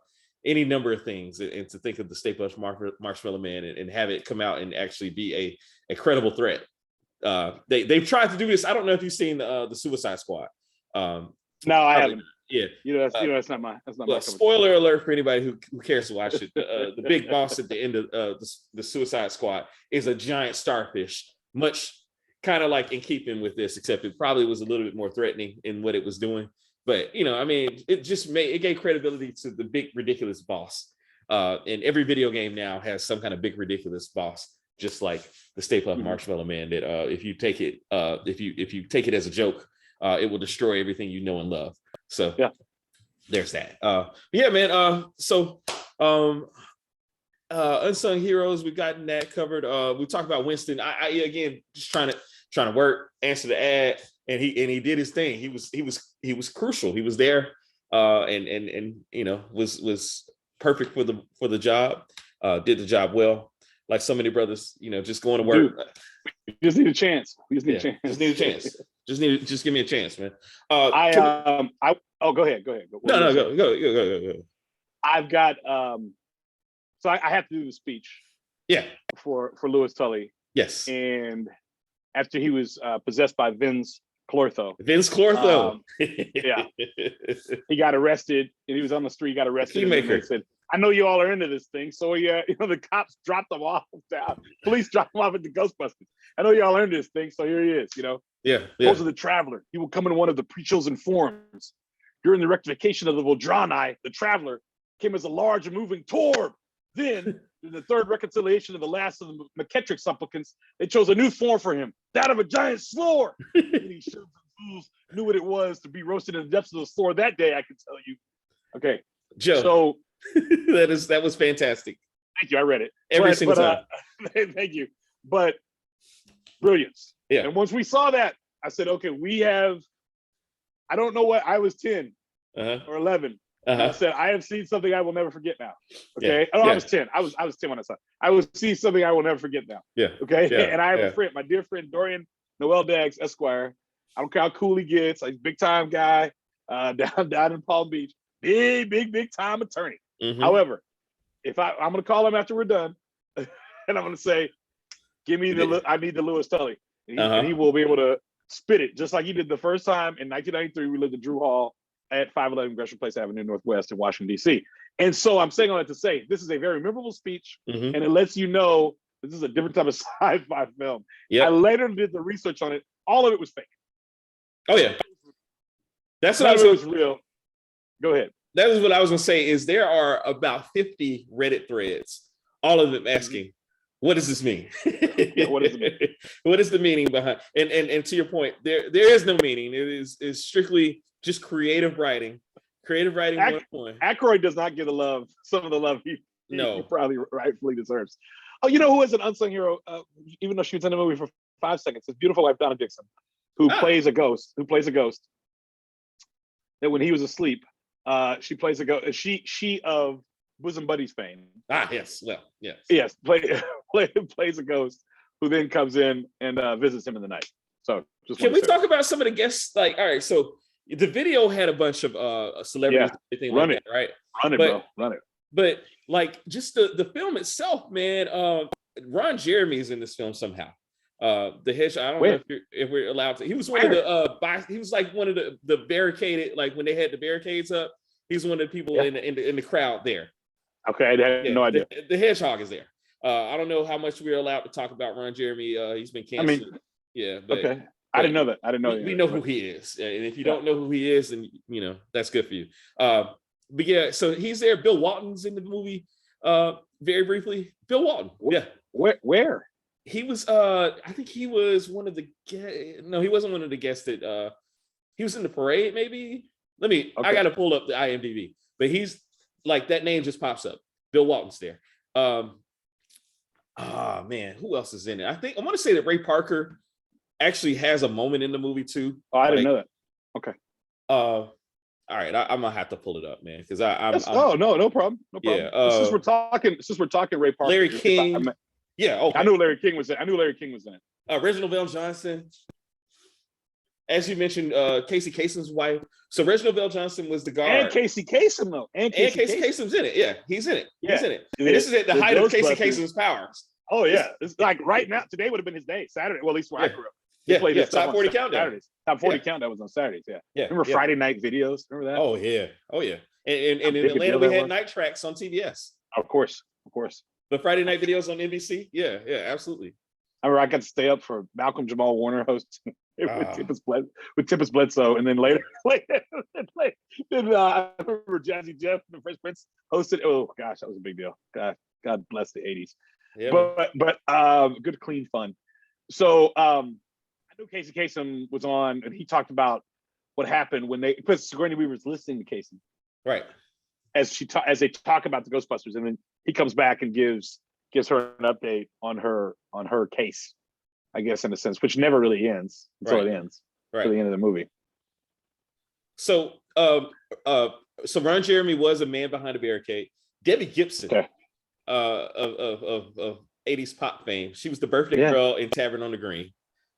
any number of things, and to think of the Stay Puft Marshmallow Man and have it come out and actually be a credible threat. They've tried to do this. I don't know if you've seen the Suicide Squad. No, I haven't. Yeah, that's not my. Spoiler alert for anybody who cares to watch it. The big boss at the end of the Suicide Squad is a giant starfish, much kind of like in keeping with this, except it probably was a little bit more threatening in what it was doing. But I mean, it gave credibility to the big ridiculous boss. And every video game now has some kind of big ridiculous boss, just like the Stay Puft Marshmallow Man. That if you take it as a joke, it will destroy everything you know and love. So there's that. Man. Unsung heroes, we've gotten that covered. We talked about Winston. I again just trying to work, answer the ad, and he did his thing. He was crucial. He was there, and you know, was perfect for the job. Did the job well. Like so many brothers, you know, just going to work. Dude, we just need a chance. We just need a chance. Just need a chance. Just give me a chance, man. Go ahead. Go. I've got so I have to do the speech. Yeah. For Louis Tully. Yes. And after he was possessed by Vince Clortho. Yeah. He got arrested, and he was on the street, got arrested. Keymaker. And said, I know you all are into this thing. So yeah, you know, the cops dropped him off down. Police dropped him off at the Ghostbusters. I know you all are into this thing, so here he is, you know. Yeah. Those are the Traveler. He will come in one of the pre-chosen forms. During the rectification of the Vodrani, the Traveler came as a large and moving torb. Then, in the third reconciliation of the last of the McKettrick supplicants, they chose a new form for him, that of a giant slore. And he showed the fools knew what it was to be roasted in the depths of the slore that day, I can tell you. Okay. Joe. So that was fantastic. Thank you. I read it every single time. Thank you. But brilliance. Yeah. And once we saw that, I said, okay, we have, I don't know what, I was 10 or 11. I said, I have seen something I will never forget now. Okay. I was 10. I was 10 when I saw it. I will see something I will never forget now. Yeah. Okay. Yeah. And I have a friend, my dear friend Dorian Noel Daggs, Esquire. I don't care how cool he gets, like big time guy, down in Palm Beach. Big time attorney. However, if I'm gonna call him after we're done, and I'm gonna say, give me I need the Louis Tully. And he will be able to spit it just like he did the first time in 1993. We lived at Drew Hall at 511 Gresham Place Avenue Northwest in Washington, D.C. And so I'm saying all that to say, this is a very memorable speech, and it lets you know this is a different type of sci-fi film. I later did the research on it. All of it was fake. Oh, yeah. That's what was real. Go ahead. That is what I was going to say, is there are about 50 Reddit threads, all of them asking, what does this mean? What does it mean? What is the meaning behind? And to your point, there is no meaning. It is strictly just creative writing. Creative writing. Aykroyd does not get some of the love he probably rightfully deserves. Oh, you know who is an unsung hero? Even though she was in the movie for 5 seconds, his beautiful wife Donna Dixon, who plays a ghost. That when he was asleep, she plays a ghost. She of Bosom Buddies fame. Yes. Well, yes. Yes, plays a ghost who then comes in and visits him in the night. So just can we talk about some of the guests? Like, all right, so the video had a bunch of celebrities, Run it, right? Run it. But like just the film itself, man, Ron Jeremy is in this film somehow. The Hedgehog, I don't know if we're allowed to. He was one of the he was like one of the barricaded, like when they had the barricades up, he's one of the people in the crowd there. Okay, I had no idea. The Hedgehog is there. I don't know how much we're allowed to talk about Ron Jeremy. He's been canceled. But, okay. I didn't know that. I didn't know. We know who he is, and if you don't know who he is, then you know that's good for you. But yeah, so he's there. Bill Walton's in the movie. Very briefly, Bill Walton. Yeah. Where? He was. I think he was one of the. No, he wasn't one of the guests that. He was in the parade. Maybe. I got to pull up the IMDb. But he's like that name just pops up. Bill Walton's there. Man, who else is in it? I want to say that Ray Parker actually has a moment in the movie too. Oh, I didn't know that. Okay. All right, I'm gonna have to pull it up, man, because no problem. Yeah. Since we're talking Ray Parker, Larry King. I knew Larry King was in. Reginald Vell Johnson. As you mentioned, Casey Kasem's wife. So Reginald Vell Johnson was the guard. And Casey Kasem, though. And Casey Kasem's in it. Yeah, he's in it. Yeah. He's in it. And this is at the height of Casey Kasem's powers. Oh, yeah. It's like right now, today would have been his day. Saturday, well, at least where I grew up. Yeah, Top 40 Countdown. Saturdays. Top 40 Countdown was on Saturdays, yeah. Remember Friday night videos? Remember that? Oh, yeah. And in Atlanta, we had night tracks on TBS. Of course. The Friday night videos on NBC? Yeah, absolutely. I remember I got to stay up for Malcolm Jamal Warner hosting with Tippus Bledsoe, and then later, I remember Jazzy Jeff and the Fresh Prince hosted. Oh gosh, that was a big deal. God bless the '80s. Yeah, but good, clean fun. So I knew Casey Kasem was on, and he talked about what happened when because Sigourney Weaver was listening to Kasem. Right. as they talk about the Ghostbusters, and then he comes back and gives her an update on her case, I guess, in a sense, which never really ends until it ends, to the end of the movie. So so Ron Jeremy was a man behind a barricade. Debbie Gibson, of 80s pop fame, she was the birthday girl in Tavern on the Green.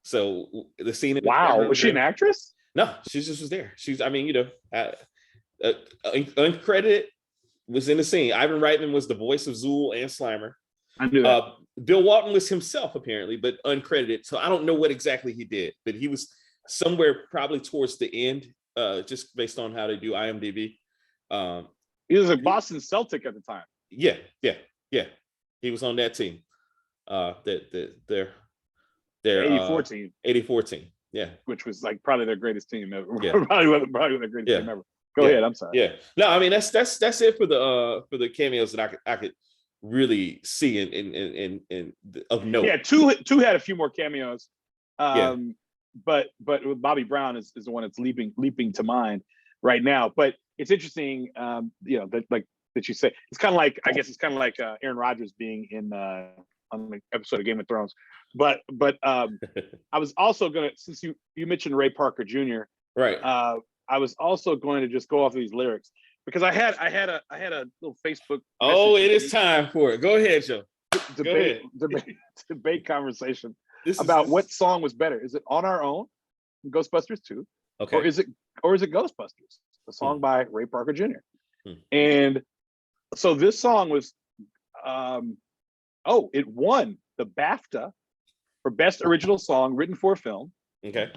So the scene. Wow, was she an actress? No, she just was there. She's, I mean, uncredited, was in the scene. Ivan Reitman was the voice of Zool and Slimer. I knew that. Bill Walton was himself, apparently, but uncredited. So I don't know what exactly he did, but he was somewhere probably towards the end, just based on how they do IMDb. He was a Boston Celtic at the time. Yeah. He was on that team. Their 84 team. 84 team. Yeah. Which was like probably their greatest team ever. Yeah. probably their greatest team ever. Go ahead. I'm sorry. Yeah. No, I mean that's it for the cameos that I could really see in of note. Yeah, two had a few more cameos. But with Bobby Brown is the one that's leaping to mind right now. But it's interesting, that you say. It's kind of like, I guess it's kind of like Aaron Rodgers being in on the episode of Game of Thrones. But I was also gonna, since you mentioned Ray Parker Jr. Right. I was also going to just go off these lyrics because I had a little Facebook. Oh, it is time for it. Go ahead, Joe. Debate conversation about what song was better. Is it On Our Own, Ghostbusters 2, okay, or is it Ghostbusters, the song by Ray Parker Jr. And so this song was, it won the BAFTA for Best Original Song Written for a Film. Okay.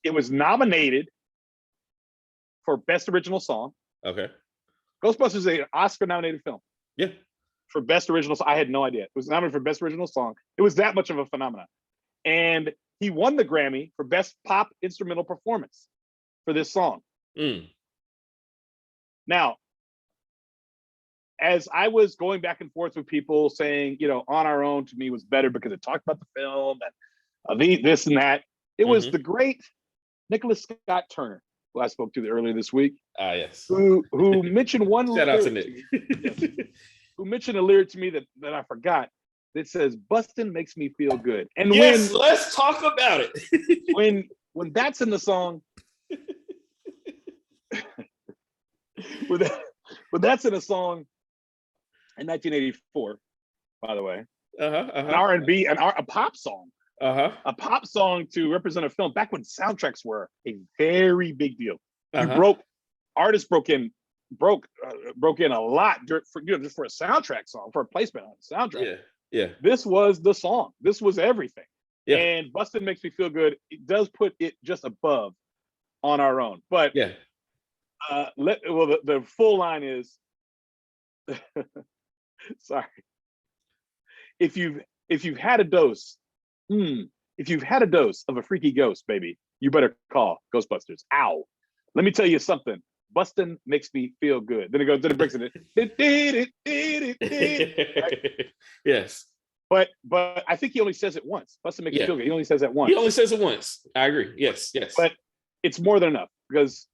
It was nominated for Best Original Song. Okay. Ghostbusters is an Oscar-nominated film. Yeah. For Best Original Song. I had no idea. It was nominated for Best Original Song. It was that much of a phenomenon. And he won the Grammy for Best Pop Instrumental Performance for this song. Now, as I was going back and forth with people saying, On Our Own to me was better because it talked about the film and this and that, it was the great Nicholas Scott Turner, who I spoke to earlier this week. Ah, yes. Who mentioned one Shout out to Nick. Who mentioned a lyric to me that I forgot that says, "Bustin' makes me feel good." And let's talk about it. when that's in the song, when that's in a song in 1984, by the way, an R&B, a pop song, a pop song to represent a film back when soundtracks were a very big deal. Artists broke in a lot just for a soundtrack song, for a placement on the soundtrack. Yeah. This was the song. This was everything. Yeah. And Bustin' Makes Me Feel Good. It does put it just above On Our Own. But the full line is, sorry. If you've had a dose of a freaky ghost, baby, you better call Ghostbusters. Ow. Let me tell you something. Bustin' makes me feel good. Then it breaks in it. Right? Yes. But I think he only says it once. Bustin' makes me feel good. He only says that once. He only says it once. I agree. Yes. But it's more than enough because,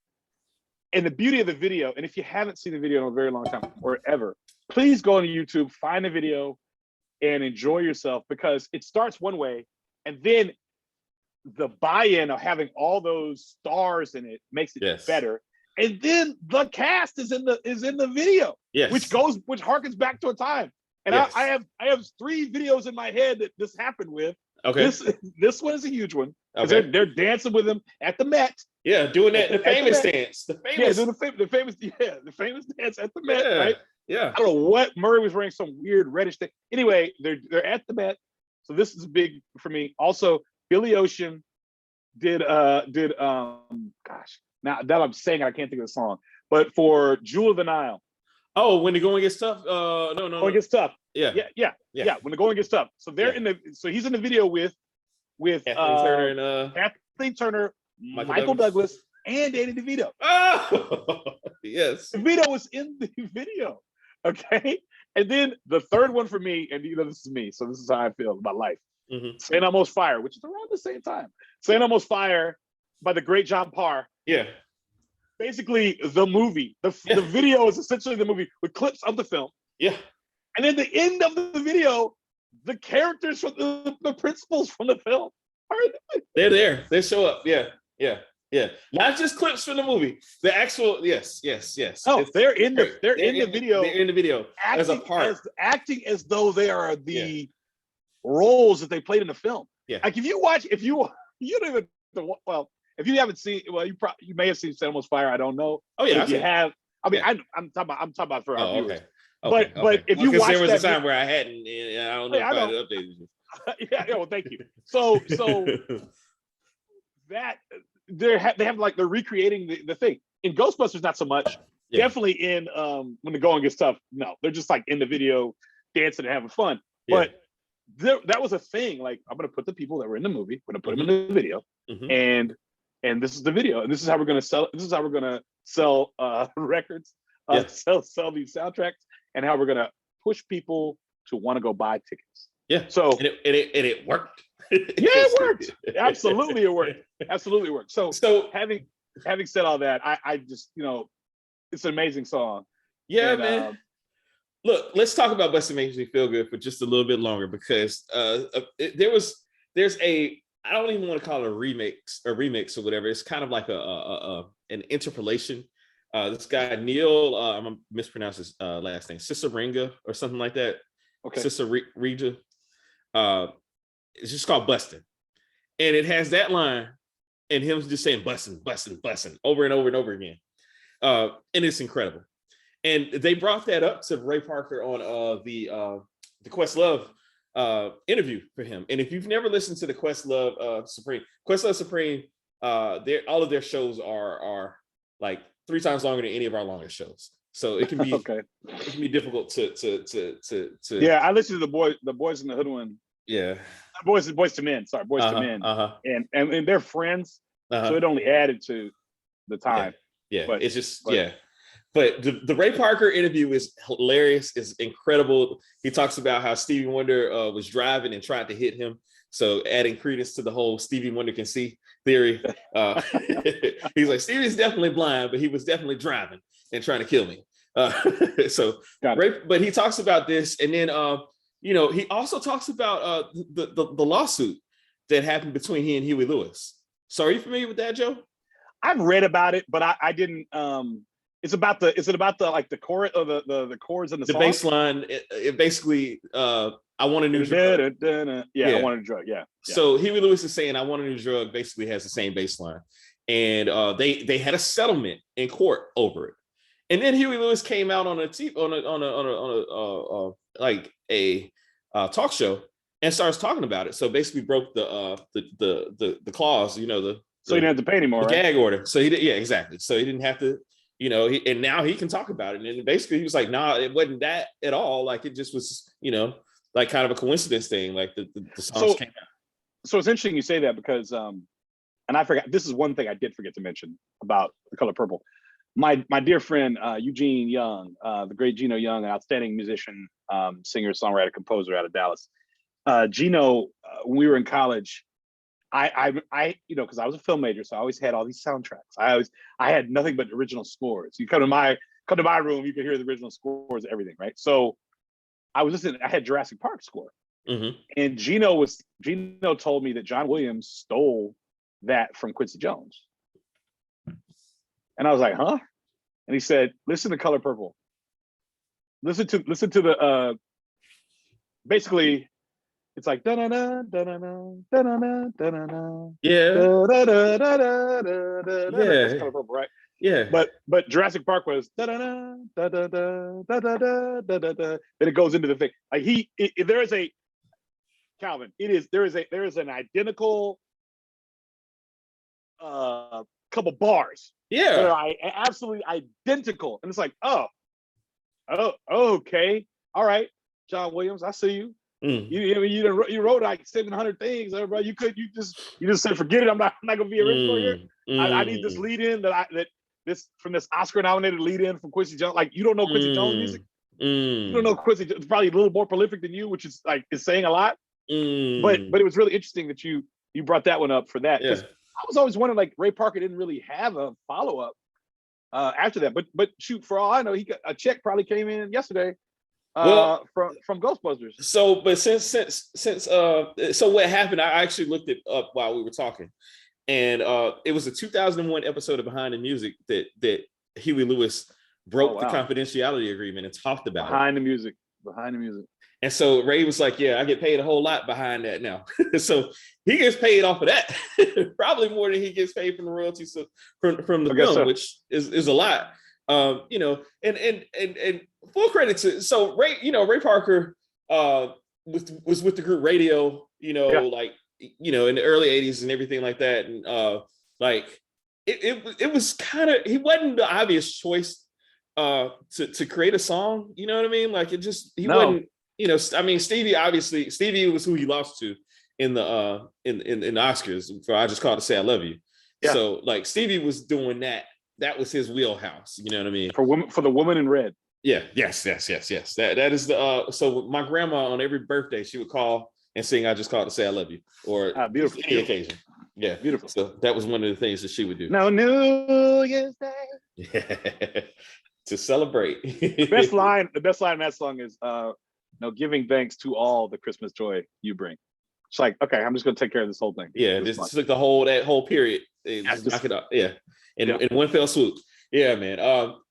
and the beauty of the video, and if you haven't seen the video in a very long time or ever, please go on YouTube, find a video, and enjoy yourself, because it starts one way, and then the buy-in of having all those stars in it makes it better. And then the cast is in the video, which harkens back to a time. And I have 3 videos in my head that this happened with. Okay. This one is a huge one. Okay. They're dancing with him at the Met. Yeah, doing that, the famous dance. The famous dance at the Met, right? Yeah. I don't know what Murray was wearing, some weird reddish thing. Anyway, they're at the Met. So this is big for me. Also, Billy Ocean did now that I'm saying it, I can't think of the song, but for Jewel of the Nile. Oh, when the going gets tough? No. Going gets tough. Yeah. When the going gets tough. So they're so he's in the video with Kathleen Turner, Michael Douglas, and Danny DeVito. Oh, yes. DeVito was in the video. Okay. And then the third one for me, and this is me, so this is how I feel about life. St. Elmo's Fire, which is around the same time. St. Elmo's Fire by the great John Parr. Yeah. basically the movie. The video is essentially the movie with clips of the film. Yeah. And at the end of the video, the characters from the principals from the film they're there. They show up. Yeah. Not just clips from the movie. The actual, yes. Oh, they're in the video. They're in the video as a part. Acting as though they are the roles that they played in the film. Yeah. Like if you don't even, well, if you haven't seen, well, you may have seen Cinema's Fire. I don't know. Oh yeah. If you have, I mean, I'm talking about for our viewers. Okay. But if you watch there was a time where I hadn't, and I don't know if I had updated you. Yeah, well, thank you. So that they have like they're recreating the thing in Ghostbusters, not so much. Yeah. Definitely in when the going gets tough. No, they're just like in the video, dancing and having fun. Yeah. But that was a thing. Like I'm gonna put the people that were in the movie, I'm gonna put them in the video, and this is the video, and this is how we're gonna sell. This is how we're gonna sell records, sell these soundtracks, and how we're gonna push people to want to go buy tickets. Yeah. So and it worked. It worked. Absolutely, it worked. Absolutely worked. So having said all that, I just it's an amazing song. Yeah, and, man. Look, let's talk about Busted Makes Me Feel Good for just a little bit longer because there's a, I don't even want to call it a remix or whatever. It's kind of like an interpolation. This guy Neil, I'm gonna mispronounce his last name, Cisaringa or something like that. Okay. Cisaringa. It's just called Bustin'. And it has that line and him just saying bustin', bustin', bustin' over and over and over again. And it's incredible. And they brought that up to Ray Parker on the Questlove interview for him. And if you've never listened to the Questlove Supreme, all of their shows are like 3 times longer than any of our longest shows. So it can be it can be difficult to Yeah, I listened to the Boys in the Hood one. Yeah. Boys to Men. Sorry, Boys to Men. And they're friends. So it only added to the time. Yeah. But it's just But the Ray Parker interview is hilarious, is incredible. He talks about how Stevie Wonder was driving and tried to hit him. So adding credence to the whole Stevie Wonder can see theory. He's like, Stevie's definitely blind, but he was definitely driving and trying to kill me. But he talks about this. And then, he also talks about the lawsuit that happened between he and Huey Lewis. So are you familiar with that, Joe? I've read about it, but I didn't. Is it about the like the chorus or the chords and the song? Bass line? It basically, I want a new drug. I want a drug. Yeah. So Huey Lewis is saying I want a new drug basically has the same bass line, and they had a settlement in court over it. And then Huey Lewis came out on a talk show and starts talking about it. So basically broke the clause, so he didn't have to pay anymore, the gag order. So he did, exactly. So he didn't have to, and now he can talk about it. And basically he was like, nah, it wasn't that at all. Like it just was, like kind of a coincidence thing. Like the songs came out. So it's interesting you say that because, and I forgot, this is one thing I did forget to mention about The Color Purple. My dear friend, Eugene Young, the great Gino Young, an outstanding musician, singer, songwriter, composer out of Dallas. Gino, when we were in college, I because I was a film major, so I always had all these soundtracks. I had nothing but original scores. You come to my room, you can hear the original scores, everything, right? So I was listening. I had Jurassic Park score, and Gino told me that John Williams stole that from Quincy Jones, and I was like, huh? And he said, listen to Color Purple. Listen to the basically. It's like da da da da da da da da da da. Yeah. Da da da da da da. That's Color Purple, right? Yeah. But Jurassic Park was da da da da da da da da da da da. Then it goes into the thing. Like there is a Calvin. There is an identical couple bars. Yeah. That are absolutely identical, and it's like, oh, okay, all right, John Williams, I see you. You wrote like 700 things, bro. You just said forget it. I'm not gonna be original here. I need this lead in this from this Oscar nominated lead in from Quincy Jones. Like you don't know Quincy Jones music. You don't know Quincy. It's probably a little more prolific than you, which is saying a lot. But it was really interesting that you brought that one up for that. Because I was always wondering, like Ray Parker didn't really have a follow up after that. But shoot, for all I know, he got a check probably came in yesterday from Ghostbusters. So, but so what happened? I actually looked it up while we were talking, and it was a 2001 episode of Behind the Music that Huey Lewis broke the confidentiality agreement and talked about Behind the Music. And so Ray was like, "Yeah, I get paid a whole lot behind that now." So he gets paid off of that, probably more than he gets paid from the royalties from the film, which is a lot. You know, and full credit to Ray Parker was with the group Radio, like in the early 80s and everything like that, and like it was kind of, he wasn't the obvious choice to create a song, you know what I mean? Like wasn't, I mean, Stevie was who he lost to in the Oscars for I Just Called to Say I Love You. Yeah. So like Stevie was doing that. That was his wheelhouse. You know what I mean? For the Woman in Red. Yeah. Yes. That is the so my grandma on every birthday she would call and sing I Just Called to Say I Love You, or beautiful. Any occasion. Yeah. Beautiful. So that was one of the things that she would do. No New Year's Day. Yeah. To celebrate. The best line in that song is giving thanks to all the Christmas joy you bring. It's like, okay, I'm just gonna take care of this whole thing. Yeah, just like that whole period. Just knock it up. Yeah. In one fell swoop. Yeah, man.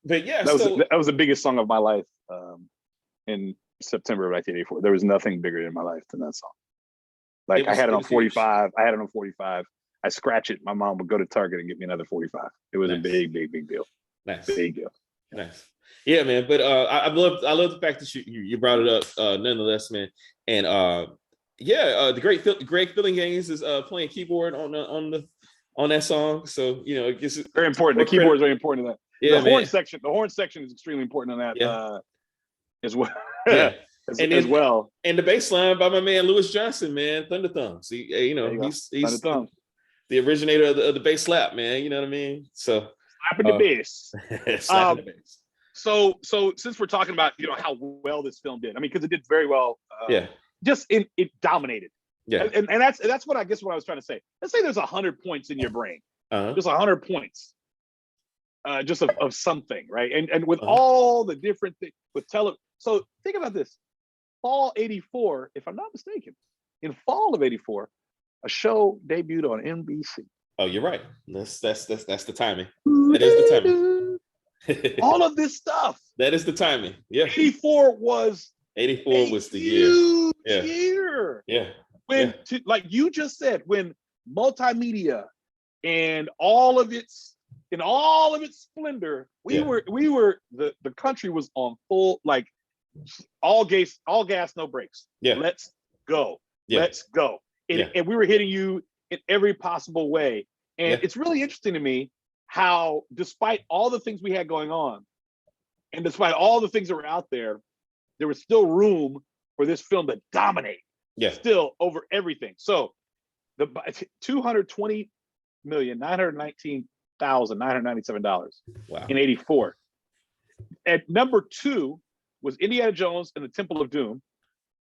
But yeah, that was the biggest song of my life in September of 1984. There was nothing bigger in my life than that song. Like I had it on 45. Huge. I had it on 45. I scratch it. My mom would go to Target and get me another 45. It was a big deal. Nice. Big deal. Nice. Yeah, man. But I love the fact that you brought it up nonetheless, man. And the great Greg Fillinganes is playing keyboard on that song. So it's very important. The keyboard is very important in that. Yeah, the horn section is extremely important in that as well. Yeah. as well. And the bass line by my man Louis Johnson, man, Thunder Thumbs. He's the originator of the bass slap, man. You know what I mean? So slapping the bass. Slapping the bass. So since we're talking about how well this film did, I mean, because it did very well. Just it dominated. Yeah. And that's what I guess what I was trying to say. Let's say there's 100 points in your brain. Just 100 points. Just of something, right? And with all the different things with so think about this. Fall 84, if I'm not mistaken, in fall of 84, a show debuted on NBC. Oh, you're right. That's the timing. That is the timing. All of this stuff. That is the timing. Yeah. 84 was the year. Year. Yeah. When like you just said, when multimedia and all of its splendor, we were the country was on full, like all gas, no brakes. Yeah. Let's go. Yeah. Let's go. And we were hitting you in every possible way. And it's really interesting to me how, despite all the things we had going on, and despite all the things that were out there was still room for this film to dominate. Yeah. Still over everything. So the $220,919,997 in 84. At number 2 was Indiana Jones and the Temple of Doom,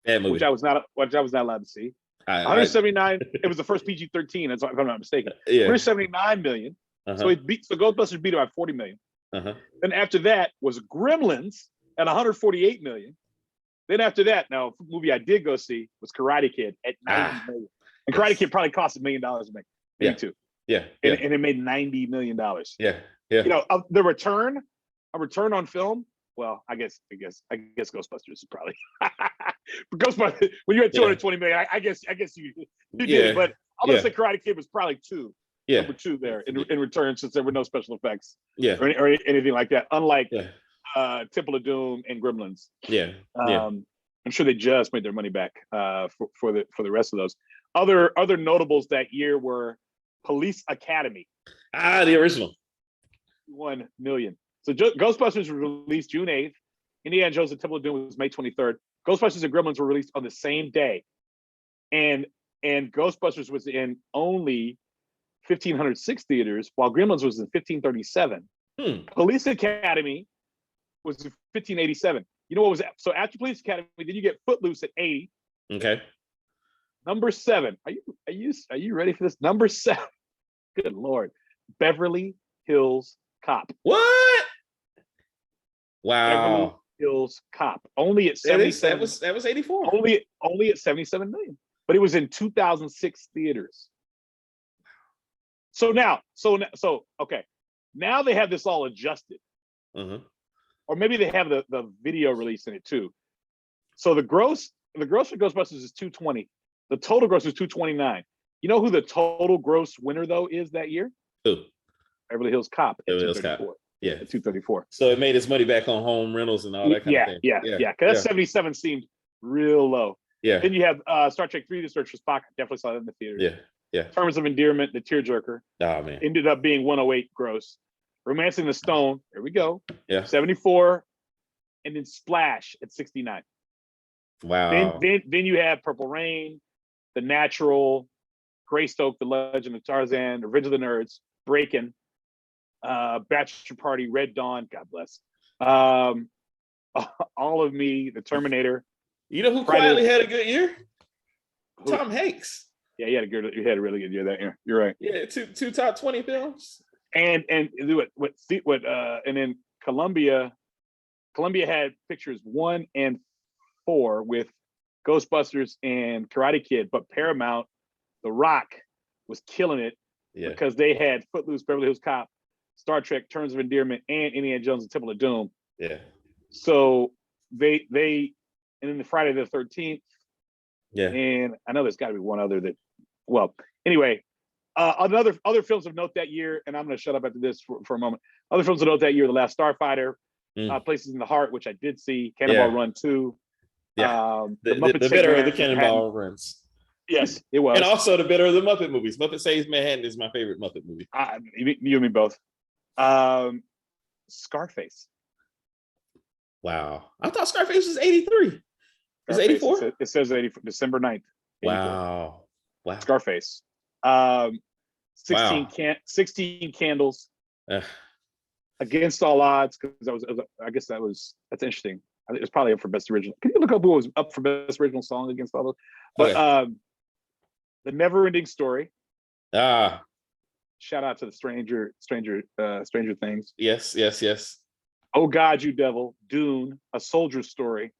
which I was not allowed to see. 179. It was the first PG-13, if I'm not mistaken. 179 million. So Ghostbusters beat it by 40 million. Then after that was Gremlins at 148 million. Then after that, now a movie I did go see was Karate Kid at 90 million. And Karate Kid probably cost $1 million to make. Maybe two. Yeah. And it made $90 million. Yeah. Yeah. A return on film. Well, I guess Ghostbusters is probably but Ghostbusters, when you had 220 million, I guess you did it. But I'm gonna say Karate Kid was probably number 2 there in return, since there were no special effects or anything like that. Unlike Temple of Doom and Gremlins. I'm sure they just made their money back for the rest of those. Other notables that year were Police Academy. The original. 1 million. So Ghostbusters was released June 8th. Indiana Jones and Temple of Doom was May 23rd. Ghostbusters and Gremlins were released on the same day. And Ghostbusters was in only 1,506 theaters, while Gremlins was in 1,537. Police Academy was in 1,587. You know what was that? So after Police Academy, then you get Footloose at 80. Okay. Number 7. Are you ready for this? Number 7. Good Lord. Beverly Hills Cop. What? Beverly Wow. Hills Cop. Only at 77. That was 84. Only at 77 million. But it was in 2006 theaters. So okay. Now they have this all adjusted. Or maybe they have the video release in it too. So the gross for Ghostbusters is 220. The total gross is 229. You know who the total gross winner though is that year? Who? Beverly Hills Cop at Beverly Hills 234. Cop. Yeah. At 234. So it made its money back on home rentals and all that kind of thing. Yeah. Because that 77 seemed real low. Yeah. Then you have Star Trek 3: The Search for Spock. I definitely saw that in the theater. Yeah. Terms of Endearment, the tearjerker. Oh man. Ended up being 108 gross. Romancing the Stone. There we go. Yeah. 74. And then Splash at 69. Wow. Then you have Purple Rain, The Natural, Greystoke, The Legend of Tarzan, Revenge of the Nerds, Breakin', Bachelor Party, Red Dawn, God bless. All of Me, The Terminator. You know who quietly had a good year? Tom Hanks. Yeah, he had a really good year that year. You're right. Yeah, two top 20 films. And then Columbia had pictures 1 and 4 with Ghostbusters and Karate Kid, but Paramount, The Rock, was killing it because they had Footloose, Beverly Hills Cop, Star Trek, Terms of Endearment, and Indiana Jones and Temple of Doom. Yeah. So they and then the Friday the 13th. Yeah. And I know there's got to be one other that. Well, anyway, other films of note that year, and I'm going to shut up after this for a moment. Other films of note that year: The Last Starfighter, Places in the Heart, which I did see, Cannonball Run 2. Yeah. The better of the Cannonball runs. Yes, it was. And also the better of the Muppet movies. Muppet Saves Manhattan is my favorite Muppet movie. You and me both. Scarface. Wow. I thought Scarface was 83. Is it 84? It says 84, December 9th. 84. Wow. Scarface. 16 Candles. Against All Odds, because that's interesting. I think it was probably up for Best Original. Can you look up who was up for Best Original Song against all those? But The Never Ending Story. Shout out to the Stranger Things. Yes. Oh God, You Devil, Dune, A Soldier's Story,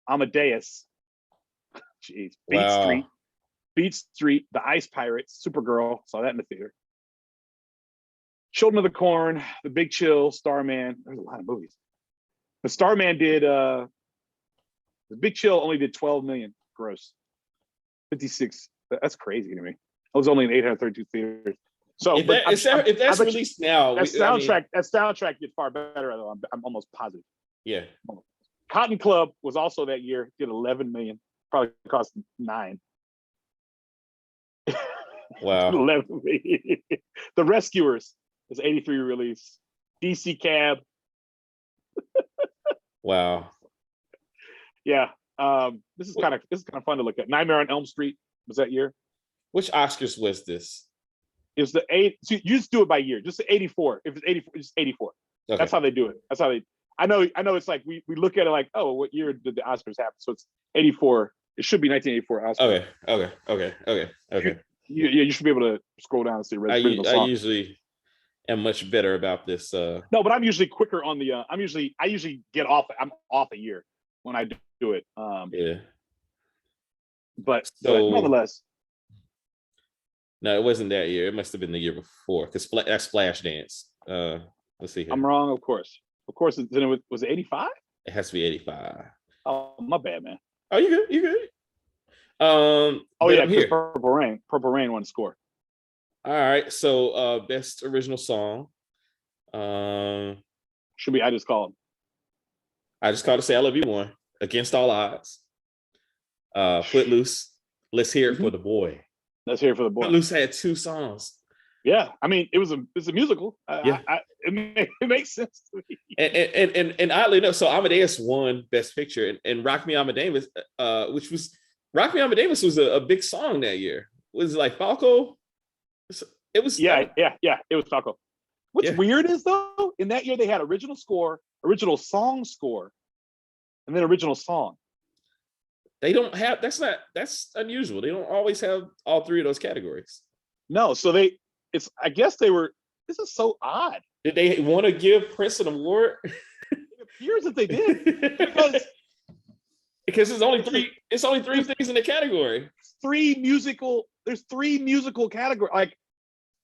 Amadeus, jeez, Beat Street, The Ice Pirates, Supergirl, saw that in the theater. Children of the Corn, The Big Chill, Starman. There's a lot of movies. But Starman did. The Big Chill only did 12 million gross. 56. That's crazy to me. It was only in 832 theaters. So if that's released now, that soundtrack did far better. Though I'm almost positive. Yeah. Cotton Club was also that year. Did 11 million. Probably cost 9. Wow. 11 million. The Rescuers is 83 release. DC Cab. Wow. Yeah. This is kind of fun to look at. Nightmare on Elm Street was that year. Which Oscars was this? It was the 8. So you just do it by year. Just the 84. If it's 84, it's 84. Okay. That's how they do it. That's how they. I know. It's like we look at it like, oh, what year did the Oscars happen? So it's 84. It should be 1984 Oscars. Okay. You should be able to scroll down and see original song. I usually am much better about this. No, but I'm usually quicker on the. I usually get off. I'm off a year when I do it. Yeah. But nonetheless. No, it wasn't that year. It must have been the year before because that's Flashdance. Let's see here. I'm wrong, of course. Then it was it 85? It has to be 85. Oh, my bad, man. Oh, you good? You good? Here. Purple Rain won the score. All right. So best original song. Should be I Just Called. I Just Called to Say I Love You One. Against All Odds. Footloose. Let's Hear It for the Boy. Let's Hear It for the Boy. Footloose had 2 songs. Yeah, I mean it's a musical. It makes sense to me. And oddly enough, so Amadeus won Best Picture, and Rock Me Amadeus, which was Rock Me Amadeus was a big song that year. Was it like Falco? It was it was Falco. What's weird is though, in that year they had original song score, and then original song. They don't have that's unusual. They don't always have all 3 of those categories. No, so I guess they were this is so odd. Did they want to give Prince an award? It appears that they did because it's only three. It's only three things in the category. There's three musical categories. Like,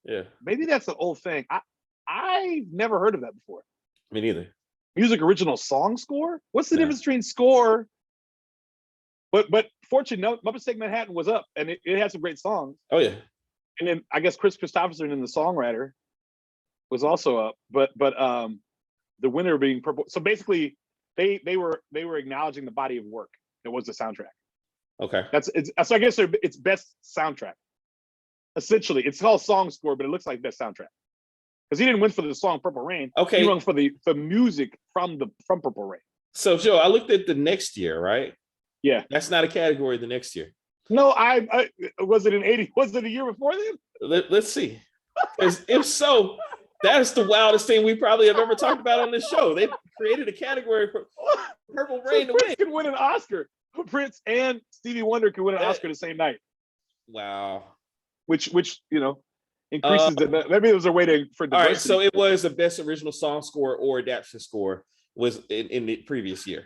yeah, maybe that's an old thing. I've never heard of that before. Me neither. Music original song score. What's the difference between score? But fortunately, Muppets Take Manhattan was up, and it had some great songs. Oh yeah. And then I guess Chris Christopherson and the songwriter was also up, but the winner being Purple. So basically, they were acknowledging the body of work that was the soundtrack. Okay. So I guess it's best soundtrack. Essentially, it's called song score, but it looks like best soundtrack because he didn't win for the song Purple Rain. Okay. He won for the music from Purple Rain. So Joe, I looked at the next year, right? Yeah. That's not a category the next year. No, I was it in 80? Was it a year before then? Let's see. If so, that is the wildest thing we probably have ever talked about on this show. They created a category for Purple Rain to win. Prince can win an Oscar. Prince and Stevie Wonder can win an Oscar the same night. Wow. Which increases it. Maybe it was a way for diversity. All right, so it was the best original song score or adaptation score was in the previous year.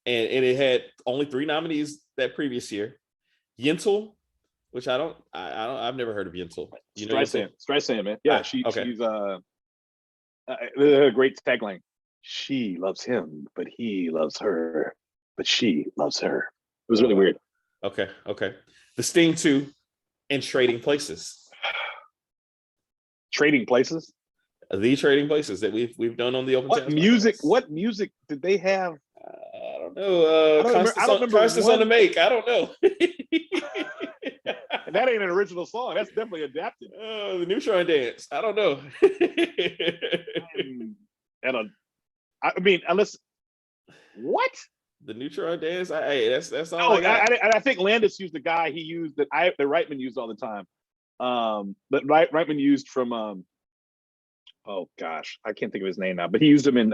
And it had only 3 nominees that previous year. Yentl, which I've never heard of Yentl. You know Streisand, man. Yeah, she's a great tagline. She loves him, but he loves her, but she loves her. It was really weird. Okay. The Sting 2 and Trading Places. Trading Places? The Trading Places that we've done on the Open What music? What music did they have? I don't know. Constance on the Make. I don't know. And that ain't an original song. That's definitely adapted. The Neutron Dance. I don't know. I mean, unless what? The Neutron Dance. That's all. I think Landis used the guy he used that Reitman used all the time. That Reitman used from oh gosh, I can't think of his name now, but he used him in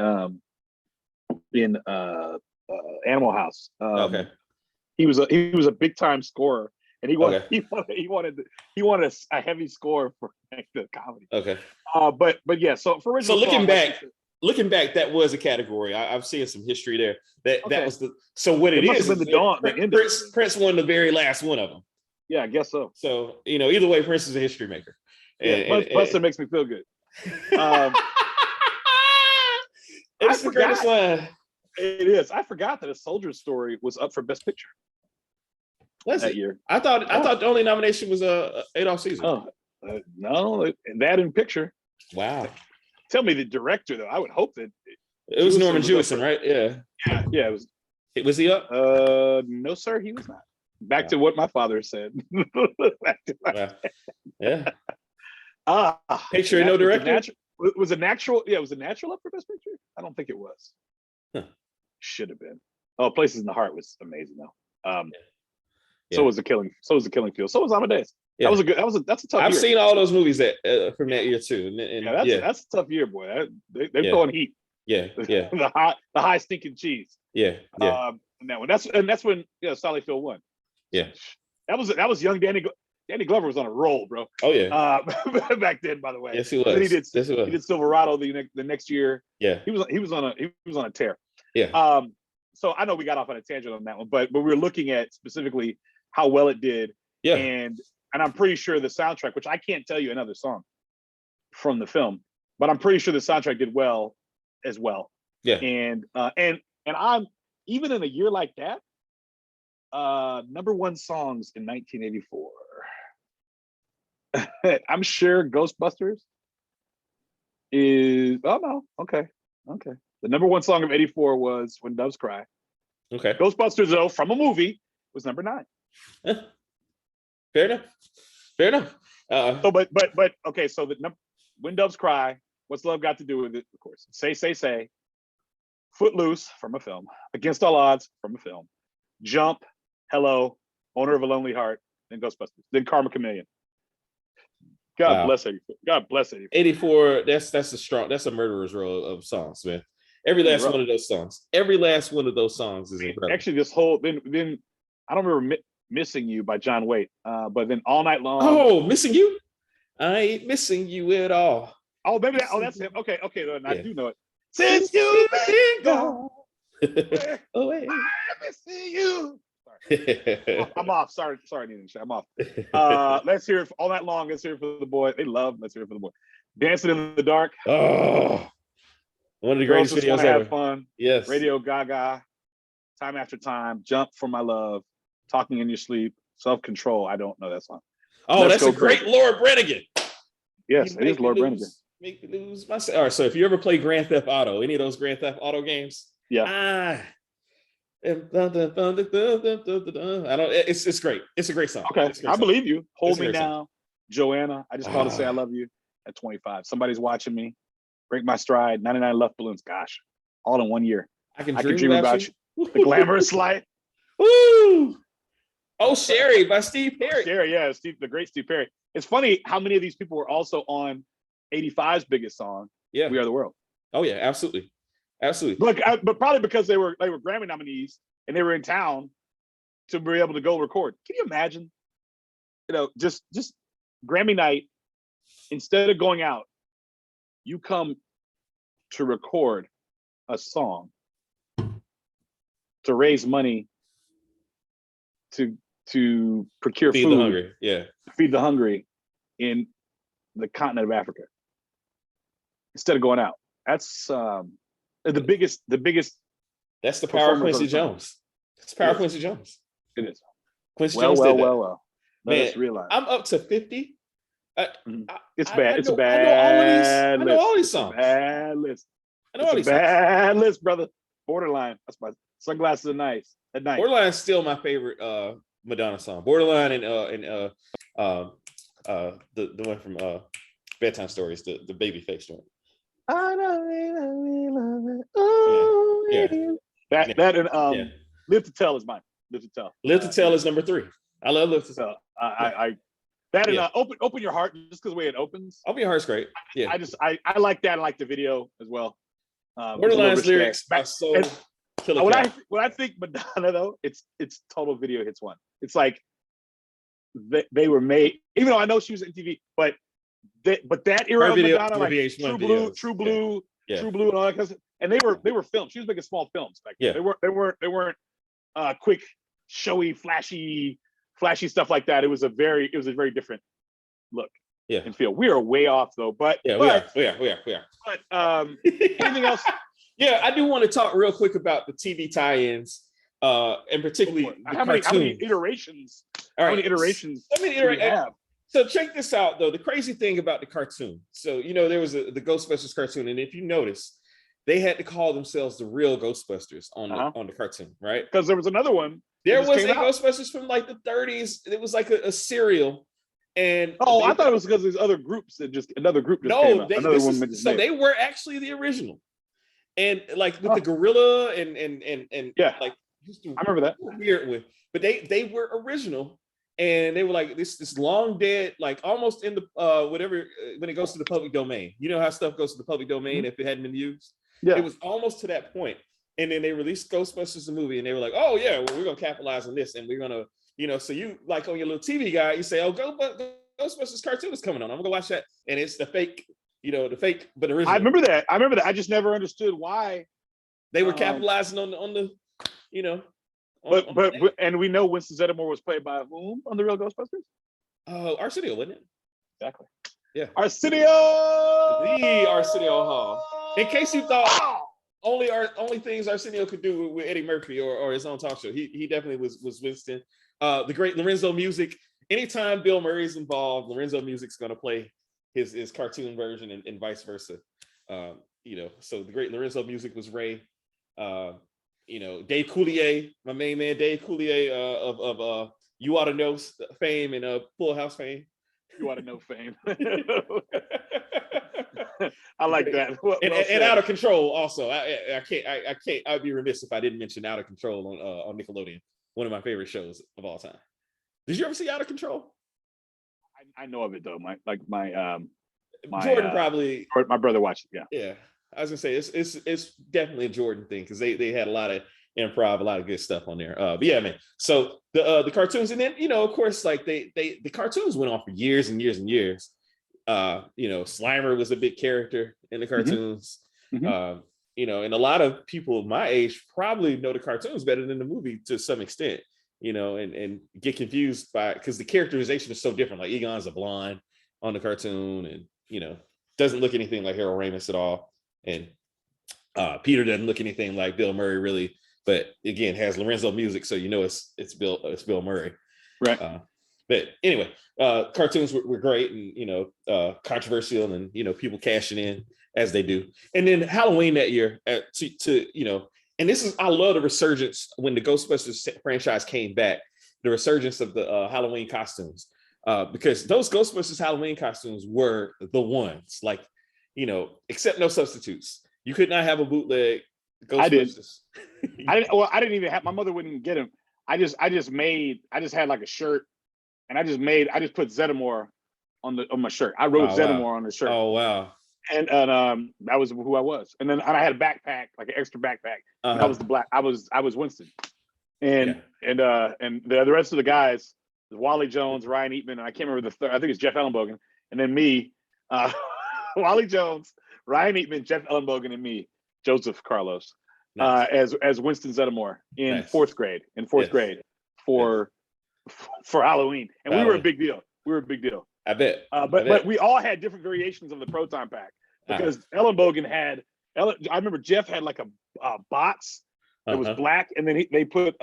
Animal House. Okay. He was a big time scorer, and he wanted a heavy score for the comedy. Okay. But yeah, so for original. So looking back, that was a category. I've seen some history there. That was the. So what it is? Been the dawn. Prince won the very last one of them. Yeah, I guess so. So either way, Prince is a history maker. Plus, it makes me feel good. It's the greatest line. It is. I forgot that A Soldier's Story was up for Best Picture that year. I thought the only nomination was Adolph Caesar. Oh, no, that in picture. Wow. Tell me the director though. I would hope that it was Norman Jewison, right? Yeah. It was. Was he up? No, sir, he was not. Back to what my father said. Yeah. Picture, no director. Was it natural? Yeah, was it natural up for Best Picture? I don't think it was. Huh. Should have been. Oh, Places in the Heart was amazing though. Yeah. So was the Killing Field. So was Amadeus. Yeah. That's a tough year. I've seen all those movies from that year too. That's a tough year, boy. They're throwing heat. Yeah. the high stinking cheese. Yeah. And that one. That's when Sally Field won. Yeah. That was young Danny Glover was on a roll, bro. Oh yeah. Back then, by the way. Yes, he was. Then he did Silverado the next year. Yeah. He was on a tear. Yeah. So I know we got off on a tangent on that one, but we were looking at specifically how well it did. Yeah. And I'm pretty sure the soundtrack, which I can't tell you another song from the film, but I'm pretty sure the soundtrack did well as well. Yeah. And I'm even in a year like that, number one songs in 1984. I'm sure Ghostbusters is. Oh no, okay. The number one song of '84 was "When Doves Cry." Okay. Ghostbusters, though, from a movie, was number 9. Yeah. Fair enough. But okay. So "When Doves Cry," what's love got to do with it? Of course, "Say," "Footloose" from a film, "Against All Odds" from a film, "Jump," "Hello," "Owner of a Lonely Heart," then Ghostbusters, then "Karma Chameleon." God bless it. 84. That's a murderer's row of songs, man. Every last one of those songs. Is incredible. Actually, this whole then I don't remember "Missing You" by John Waite, but then "All Night Long." Oh, "Missing You." I ain't missing you at all. Oh, maybe that. Oh, that's him. Okay, then I Yeah. do know it. Since you've been gone, Oh, wait. I miss you. Sorry. I'm off. Sorry, Nina. I'm off. Let's hear it all night long. Let's hear it for the boy. They love. Let's hear it for the boy. Dancing in the Dark. Oh, one of the Girls greatest Just videos Wanna ever. Have Fun. Yes. Radio Gaga. Time After Time. Jump for My Love. Talking in Your Sleep. Self Control. I don't know that song. Oh, Let's that's a great Laura Branigan. Yes, it is Laura Branigan. Make me lose my. All right, so if you ever play Grand Theft Auto, any of those Grand Theft Auto games, yeah. I don't. It's great. It's a great song. Okay, I believe you. Hold Me Now, song. Joanna. I just called to say I love you at 25. Somebody's watching me. Break My Stride. 99 Left Balloons. Gosh, all in 1 year. I can dream about you. The Glamorous Life. Woo! Oh, Sherry by Steve Perry. Sherry, yeah, the great Steve Perry. It's funny how many of these people were also on 85's biggest song, We Are the World. Oh yeah, absolutely. Look, but probably because they were Grammy nominees and they were in town to be able to go record. Can you imagine? Just Grammy night, instead of going out, you come to record a song to raise money to procure feed food, the hungry. Yeah, feed the hungry in the continent of Africa instead of going out. That's the biggest. That's the power of Quincy Jones. It's the power of Quincy Jones. It is. Quincy Jones did that. Well. Let us realize. I'm up to 50. It's bad. It's a bad list. I know all these songs. Bad list. I know all these songs. Bad list, brother. Borderline. That's my Sunglasses at night. Borderline is still my favorite Madonna song. Borderline and the one from Bedtime Stories, the baby face one. I know. That and Live to Tell is mine. Live to Tell. Live to Tell is number 3. I love Live to Tell. And Open Your Heart, just because the way it opens. Open Your Heart's great. Yeah. I like that. I like the video as well. Borderline's lyrics are so killer. When I think Madonna though, it's total video hits one. It's like they were made, even though I know she was in TV, but that era of Madonna, like True Blue, and all that kind of stuff, and they were filmed. She was making small films back then. They weren't quick, showy, flashy stuff like that. It was a very different look and feel. We are way off though, but we are. But anything else? Yeah, I do want to talk real quick about the TV tie-ins, and particularly how many iterations? How many iterations do we have? So check this out, though. The crazy thing about the cartoon. So, there was the Ghostbusters cartoon. And if you notice, they had to call themselves the real Ghostbusters on the cartoon, right? Because there was another one. There was a Ghostbusters from like the 30s. It was like a serial. And I thought it was because there's other groups that another group just came out. So they were actually the original. And like with the gorilla and like I remember that. Weird with, but they were original. And they were like this long dead, like almost in the whatever when it goes to the public domain. You know how stuff goes to the public domain if it hadn't been used. Yeah, it was almost to that point. And then they released Ghostbusters the movie, and they were like, "Oh yeah, well, we're gonna capitalize on this, and we're gonna, So you like on your little TV guide, you say, "Oh, Ghostbusters cartoon is coming on. I'm gonna watch that," and it's the fake, but original. I remember that. I just never understood why they were capitalizing on the. And we know Winston Zeddemore was played by whom on the real Ghostbusters? Arsenio, wasn't it? Exactly. Yeah. Arsenio! The Arsenio Hall. In case you thought only things Arsenio could do with Eddie Murphy or his own talk show, he definitely was Winston. The great Lorenzo Music. Anytime Bill Murray's involved, Lorenzo Music's going to play his cartoon version and vice versa. So the great Lorenzo Music was Ray. Dave Coulier, my main man, Dave Coulier of You Ought to Know fame and Full House fame. You Ought to Know fame. I like that. And Out of Control also. I can't. I'd be remiss if I didn't mention Out of Control on Nickelodeon. One of my favorite shows of all time. Did you ever see Out of Control? I know of it though. My Jordan probably. My brother watched it. Yeah. Yeah. I was gonna say it's definitely a Jordan thing because they had a lot of improv, a lot of good stuff on there. But yeah, man. So the cartoons, and then of course, like the cartoons went on for years and years and years. Slimer was a big character in the cartoons. Mm-hmm. And a lot of people my age probably know the cartoons better than the movie to some extent, and get confused by, because the characterization is so different. Like Egon's a blonde on the cartoon, and doesn't look anything like Harold Ramis at all, and Peter doesn't look anything like Bill Murray really, but again has Lorenzo music, so it's Bill Murray, right? But anyway, cartoons were great, and controversial, and people cashing in as they do. And then Halloween that year, and I love the resurgence when the Ghostbusters franchise came back. The resurgence of the Halloween costumes, because those Ghostbusters Halloween costumes were the ones, like, except no substitutes. You could not have a bootleg Ghostbusters. I didn't even have. My mother wouldn't get them. I just had like a shirt. And I just put Zeddemore on my shirt. I wrote Zeddemore on the shirt. Oh wow! And that was who I was. And then I had a backpack, like an extra backpack. I was the black. I was Winston. And the rest of the guys, Wally Jones, Ryan Eatman, and I can't remember the third. I think it's Jeff Ellenbogen, and then me, Wally Jones, Ryan Eatman, Jeff Ellenbogen, and me, Joseph Carlos, nice. As Winston Zeddemore in nice. fourth grade for Halloween, and we were a big deal. I bet. But we all had different variations of the Proton Pack, because Ellenbogen had. I remember Jeff had like a box that was black, and then they put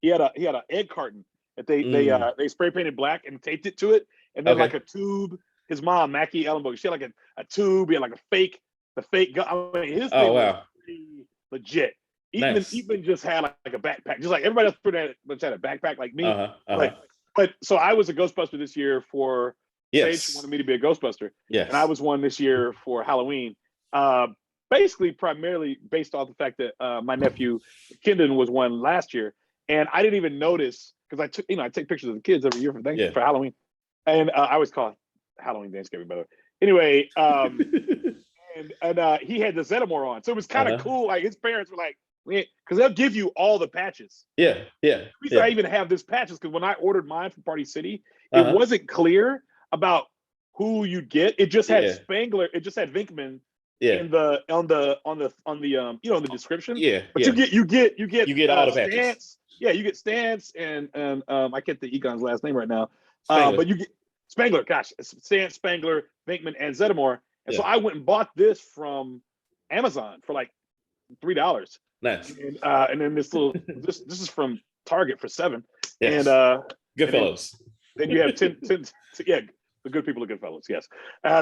he had an egg carton that they spray painted black and taped it to it, and then like a tube. His mom, Mackie Ellenbogen, she had like a tube. He had like the fake gun. I mean, his thing was pretty legit. Eatman just had like a backpack, just like everybody else pretty much had a backpack like me. But so I was a Ghostbuster this year for Sage wanted me to be a Ghostbuster. Yes. And I was one this year for Halloween. Basically primarily based off the fact that my nephew Kendon was one last year. And I didn't even notice, because I take pictures of the kids every year for Halloween. And I always call it Halloween Thanksgiving, by the way. Anyway, and he had the Zeddemore on. So it was kind of cool. Like his parents were like, because they'll give you all the patches. Yeah. The reason I even have this patches, because when I ordered mine from Party City, it wasn't clear about who you'd get. It just had Spangler. It just had Vinkman in the on the in the description. Yeah. But you get all the patches. Stance. Yeah, you get Stance and I get the Egon's last name right now. But you get Spangler. Gosh, Stance, Spangler, Vinkman, and Zeddemore. And so I went and bought this from Amazon for like $3. Nice. And then this is from Target for $7. Yes. And Goodfellas. Then you have 10 the good people are Goodfellas. Yes.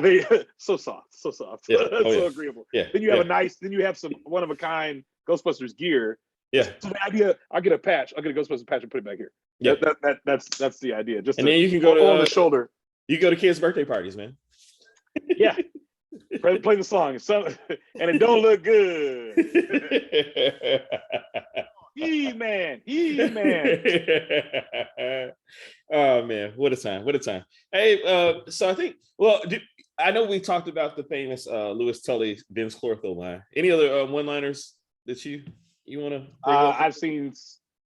They so soft. Yeah. So agreeable. Yeah. Then you have some one of a kind Ghostbusters gear. Yeah. So the idea, I'll get a Ghostbusters patch and put it back here. Yeah. That's the idea. Just and then you can go on the shoulder. You go to kids' birthday parties, man. Yeah. Play the song, and it don't look good. He-Man. Oh man, what a time! Hey, so I think, I know we talked about the famous Louis Tully, Vince Clortho line. Any other one-liners that you want to? I've seen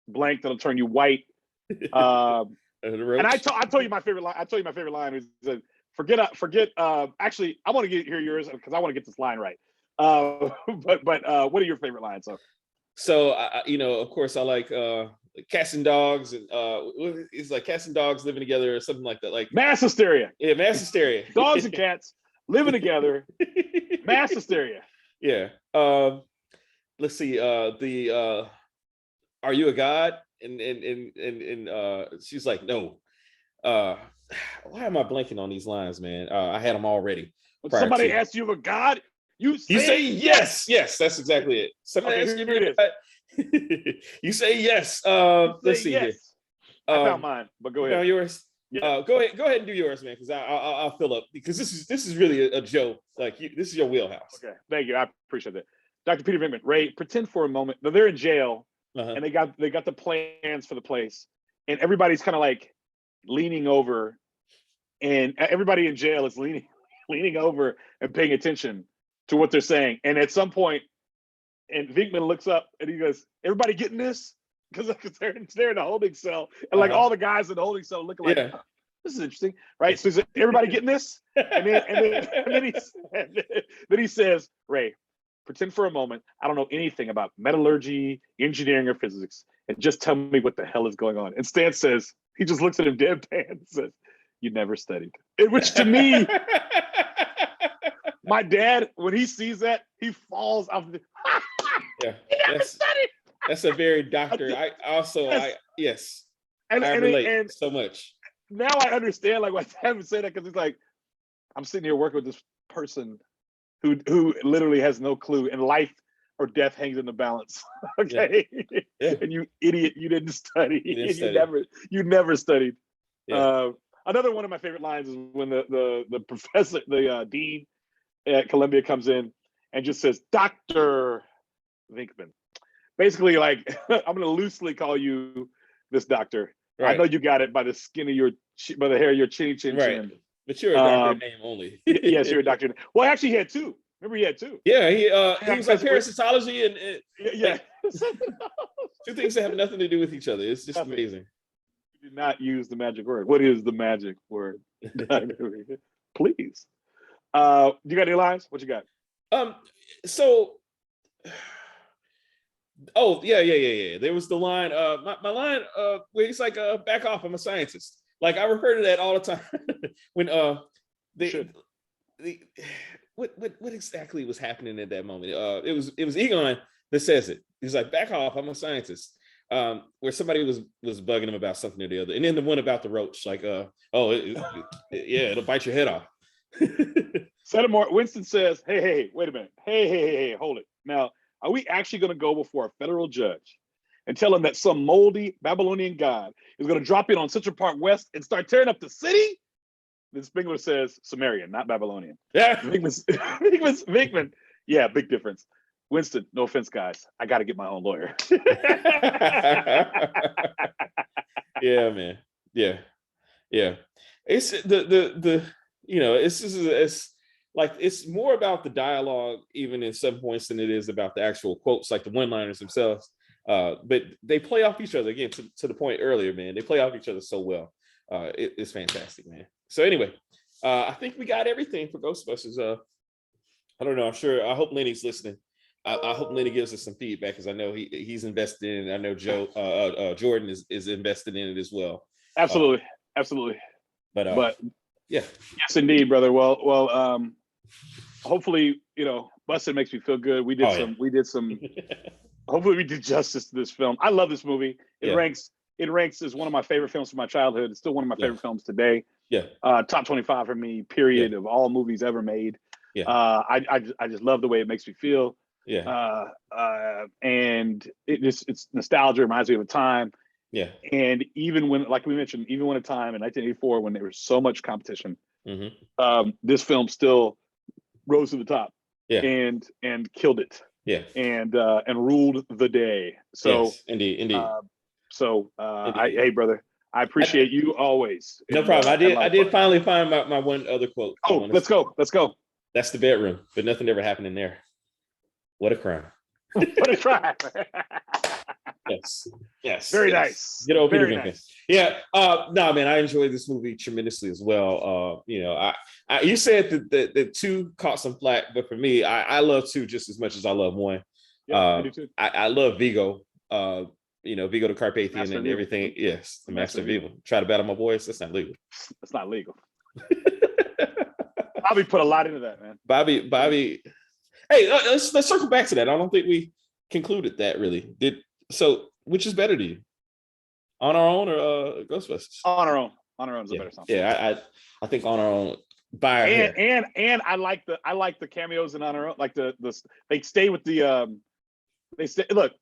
blank that'll turn you white. And I told you my favorite line. I told you my favorite line is. Forget. Actually, I want to hear yours because I want to get this line right. But what are your favorite lines? So of course, I like cats and dogs, and it's like cats and dogs living together or something like that. Like mass hysteria. Yeah, mass hysteria. Dogs and cats living together. Mass hysteria. Yeah. Let's see. The are you a god? And she's like, no. Why am I blanking on these lines, man? I had them already. When somebody asks you of a god, you say yes. Yes, that's exactly it. Somebody asks you of a god. You say yes. Let's see here. I found mine, but go ahead. Found yours? Yeah. Go ahead and do yours, man, because I'll fill up, because this is really a joke. Like this is your wheelhouse. Okay, thank you. I appreciate that. Dr. Peter Vinkman, Ray, pretend for a moment. Now they're in jail, and they got the plans for the place, and everybody's kind of like leaning over, and everybody in jail is leaning over and paying attention to what they're saying. And at some point, and Vinkman looks up and he goes, "Everybody getting this?" Because they're in the holding cell, and like all the guys in the holding cell looking like, This is interesting, right? So is everybody getting this? And then he says, Ray, pretend for a moment I don't know anything about metallurgy, engineering, or physics, and just tell me what the hell is going on. And Stan says, he just looks at him deadpan and says, you never studied. Which to me, my dad, when he sees that, he falls off the that's a very doctor. Yes. I relate so much. Now I understand like why Dad would say that, because he's like, I'm sitting here working with this person who literally has no clue, and life or death hangs in the balance. Okay. Yeah. And you idiot, you didn't study. You never studied. Yeah. Another one of my favorite lines is when the professor, the dean at Columbia comes in and just says, Dr. Vinkman. Basically, like, I'm gonna loosely call you this doctor. Right. I know you got it by the skin of by the hair of your chin. Right. But you're a doctor name only. Yes, you're a doctor. Well, actually, he had two. Remember, he had two. Yeah, he was like parasitology and yeah. Two things that have nothing to do with each other. It's just amazing. You did not use the magic word. What is the magic word? Please. You got any lines? What you got? Oh, yeah. There was the line, my line where he's like, back off, I'm a scientist. Like, I refer to that all the time. When what exactly was happening at that moment? It was Egon that says it. He's like, back off, I'm a scientist. Where somebody was bugging him about something or the other. And then the one about the roach, like, it'll bite your head off. Winston says, hey, wait a minute. Hey, hold it. Now, are we actually going to go before a federal judge and tell him that some moldy Babylonian god is going to drop in on Central Park West and start tearing up the city? Then Spengler says, Sumerian, not Babylonian. Yeah. Vinkman, yeah, big difference. Winston, no offense, guys. I got to get my own lawyer. Yeah, man. Yeah. It's it's more about the dialogue, even in some points, than it is about the actual quotes, like the one-liners themselves. But they play off each other again. To the point earlier, man. They play off each other so well. It's fantastic, man. So anyway, I think we got everything for Ghostbusters. I don't know. I hope Lenny's listening. I hope Lenny gives us some feedback, because I know he's invested in it. I know Jordan is invested in it as well. Absolutely. But yeah, yes, indeed, brother. Well, hopefully, Busted makes me feel good. We did some. Hopefully, we did justice to this film. I love this movie. It ranks as one of my favorite films from my childhood. It's still one of my favorite films today. Yeah. Top 25 for me. Period of all movies ever made. Yeah. I just love the way it makes me feel. Yeah. And it's nostalgia. Reminds me of a time. Yeah. And even when, like we mentioned, a time in 1984 when there was so much competition, this film still rose to the top. Yeah. And killed it. Yeah. And ruled the day. So yes, indeed. Hey, brother, I appreciate you always. No problem. I did finally find my one other quote. Oh, let's go. That's the bedroom, but nothing ever happened in there. What a crime. What a crime. Yes. Very nice. Good old Peter Vinkman. Yeah. No, man, I enjoyed this movie tremendously as well. You said that the two caught some flack, but for me, I love two just as much as I love one. Yeah, I do too. I love Vigo. Vigo the Carpathian Master and everything. Evil. Yes, the Master of Evil. Try to battle my boys. That's not legal. That's not legal. Bobby put a lot into that, man. Bobby. Hey, let's circle back to that. I don't think we concluded that really. So which is better to you? On Our Own or Ghostbusters? On Our Own. On Our Own is a better song. Yeah, I think On Our Own by our hair. And I like the cameos in On Our Own. Like they stay with the look.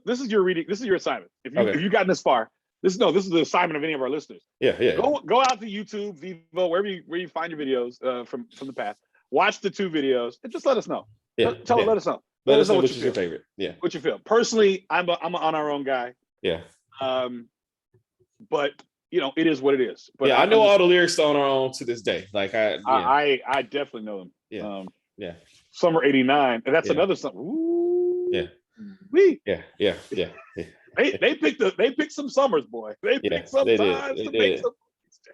This is your reading. This is your assignment. If you've gotten this far, this is the assignment of any of our listeners. Yeah. Go out to YouTube, Vivo, wherever you find your videos from the past. Watch the two videos and just let us know. Yeah. Let us know. Let us know which is your favorite. Yeah. What you feel. Personally, I'm an On Our Own guy. Yeah. But it is what it is. But yeah, I know all the lyrics to On Our Own to this day. Like I definitely know them. Yeah. Summer '89, and that's another song. Ooh. Yeah. Yeah. They picked some summers, boy. They picked some times to make some.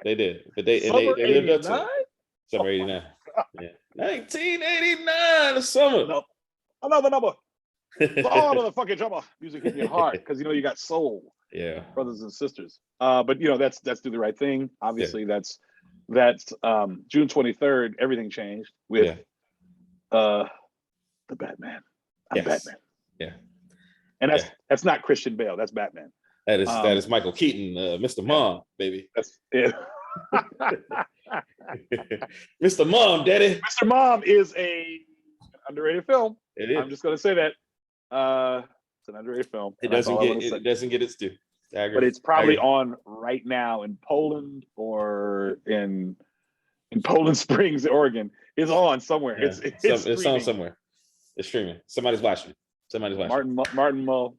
They did, but they lived up to it. Summer '89. Yeah, 1989, the summer. No, another number. Lord of the fucking drummer. Music hit your heart because you got soul. Yeah, brothers and sisters. But that's Do the Right Thing. Obviously, that's June 23rd. Everything changed with the Batman. I'm Batman. Yeah, and that's not Christian Bale. That's Batman. That is Michael Keaton, Mr. Mom, baby. That's it. Mr. Mom, Daddy. Mr. Mom is an underrated film. It is. I'm just gonna say that. It's an underrated film. It doesn't get its due. But it's probably on right now in Poland or in Poland Springs, Oregon. It's on somewhere. Yeah. It's on somewhere. It's streaming. Somebody's watching. Martin Mull.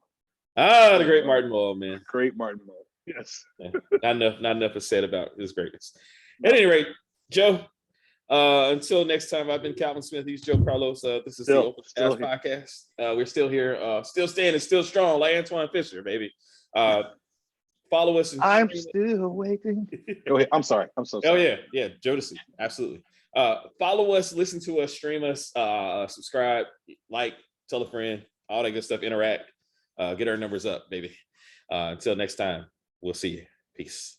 Ah, the great Martin Mull, man. Great Martin Mull. Yes. Yeah. Not enough is said about his greatness. At any rate, Joe. Until next time, I've been Calvin Smith. He's Joe Carlos. This is the Open Skies Podcast. We're still here, still standing, still strong, like Antoine Fisher, baby. Follow us. I'm still waiting. Go ahead. I'm sorry. I'm so sorry. Oh yeah, Jodeci, absolutely. Follow us, listen to us, stream us, subscribe, like, tell a friend, all that good stuff. Interact, get our numbers up, baby. Until next time, we'll see you. Peace.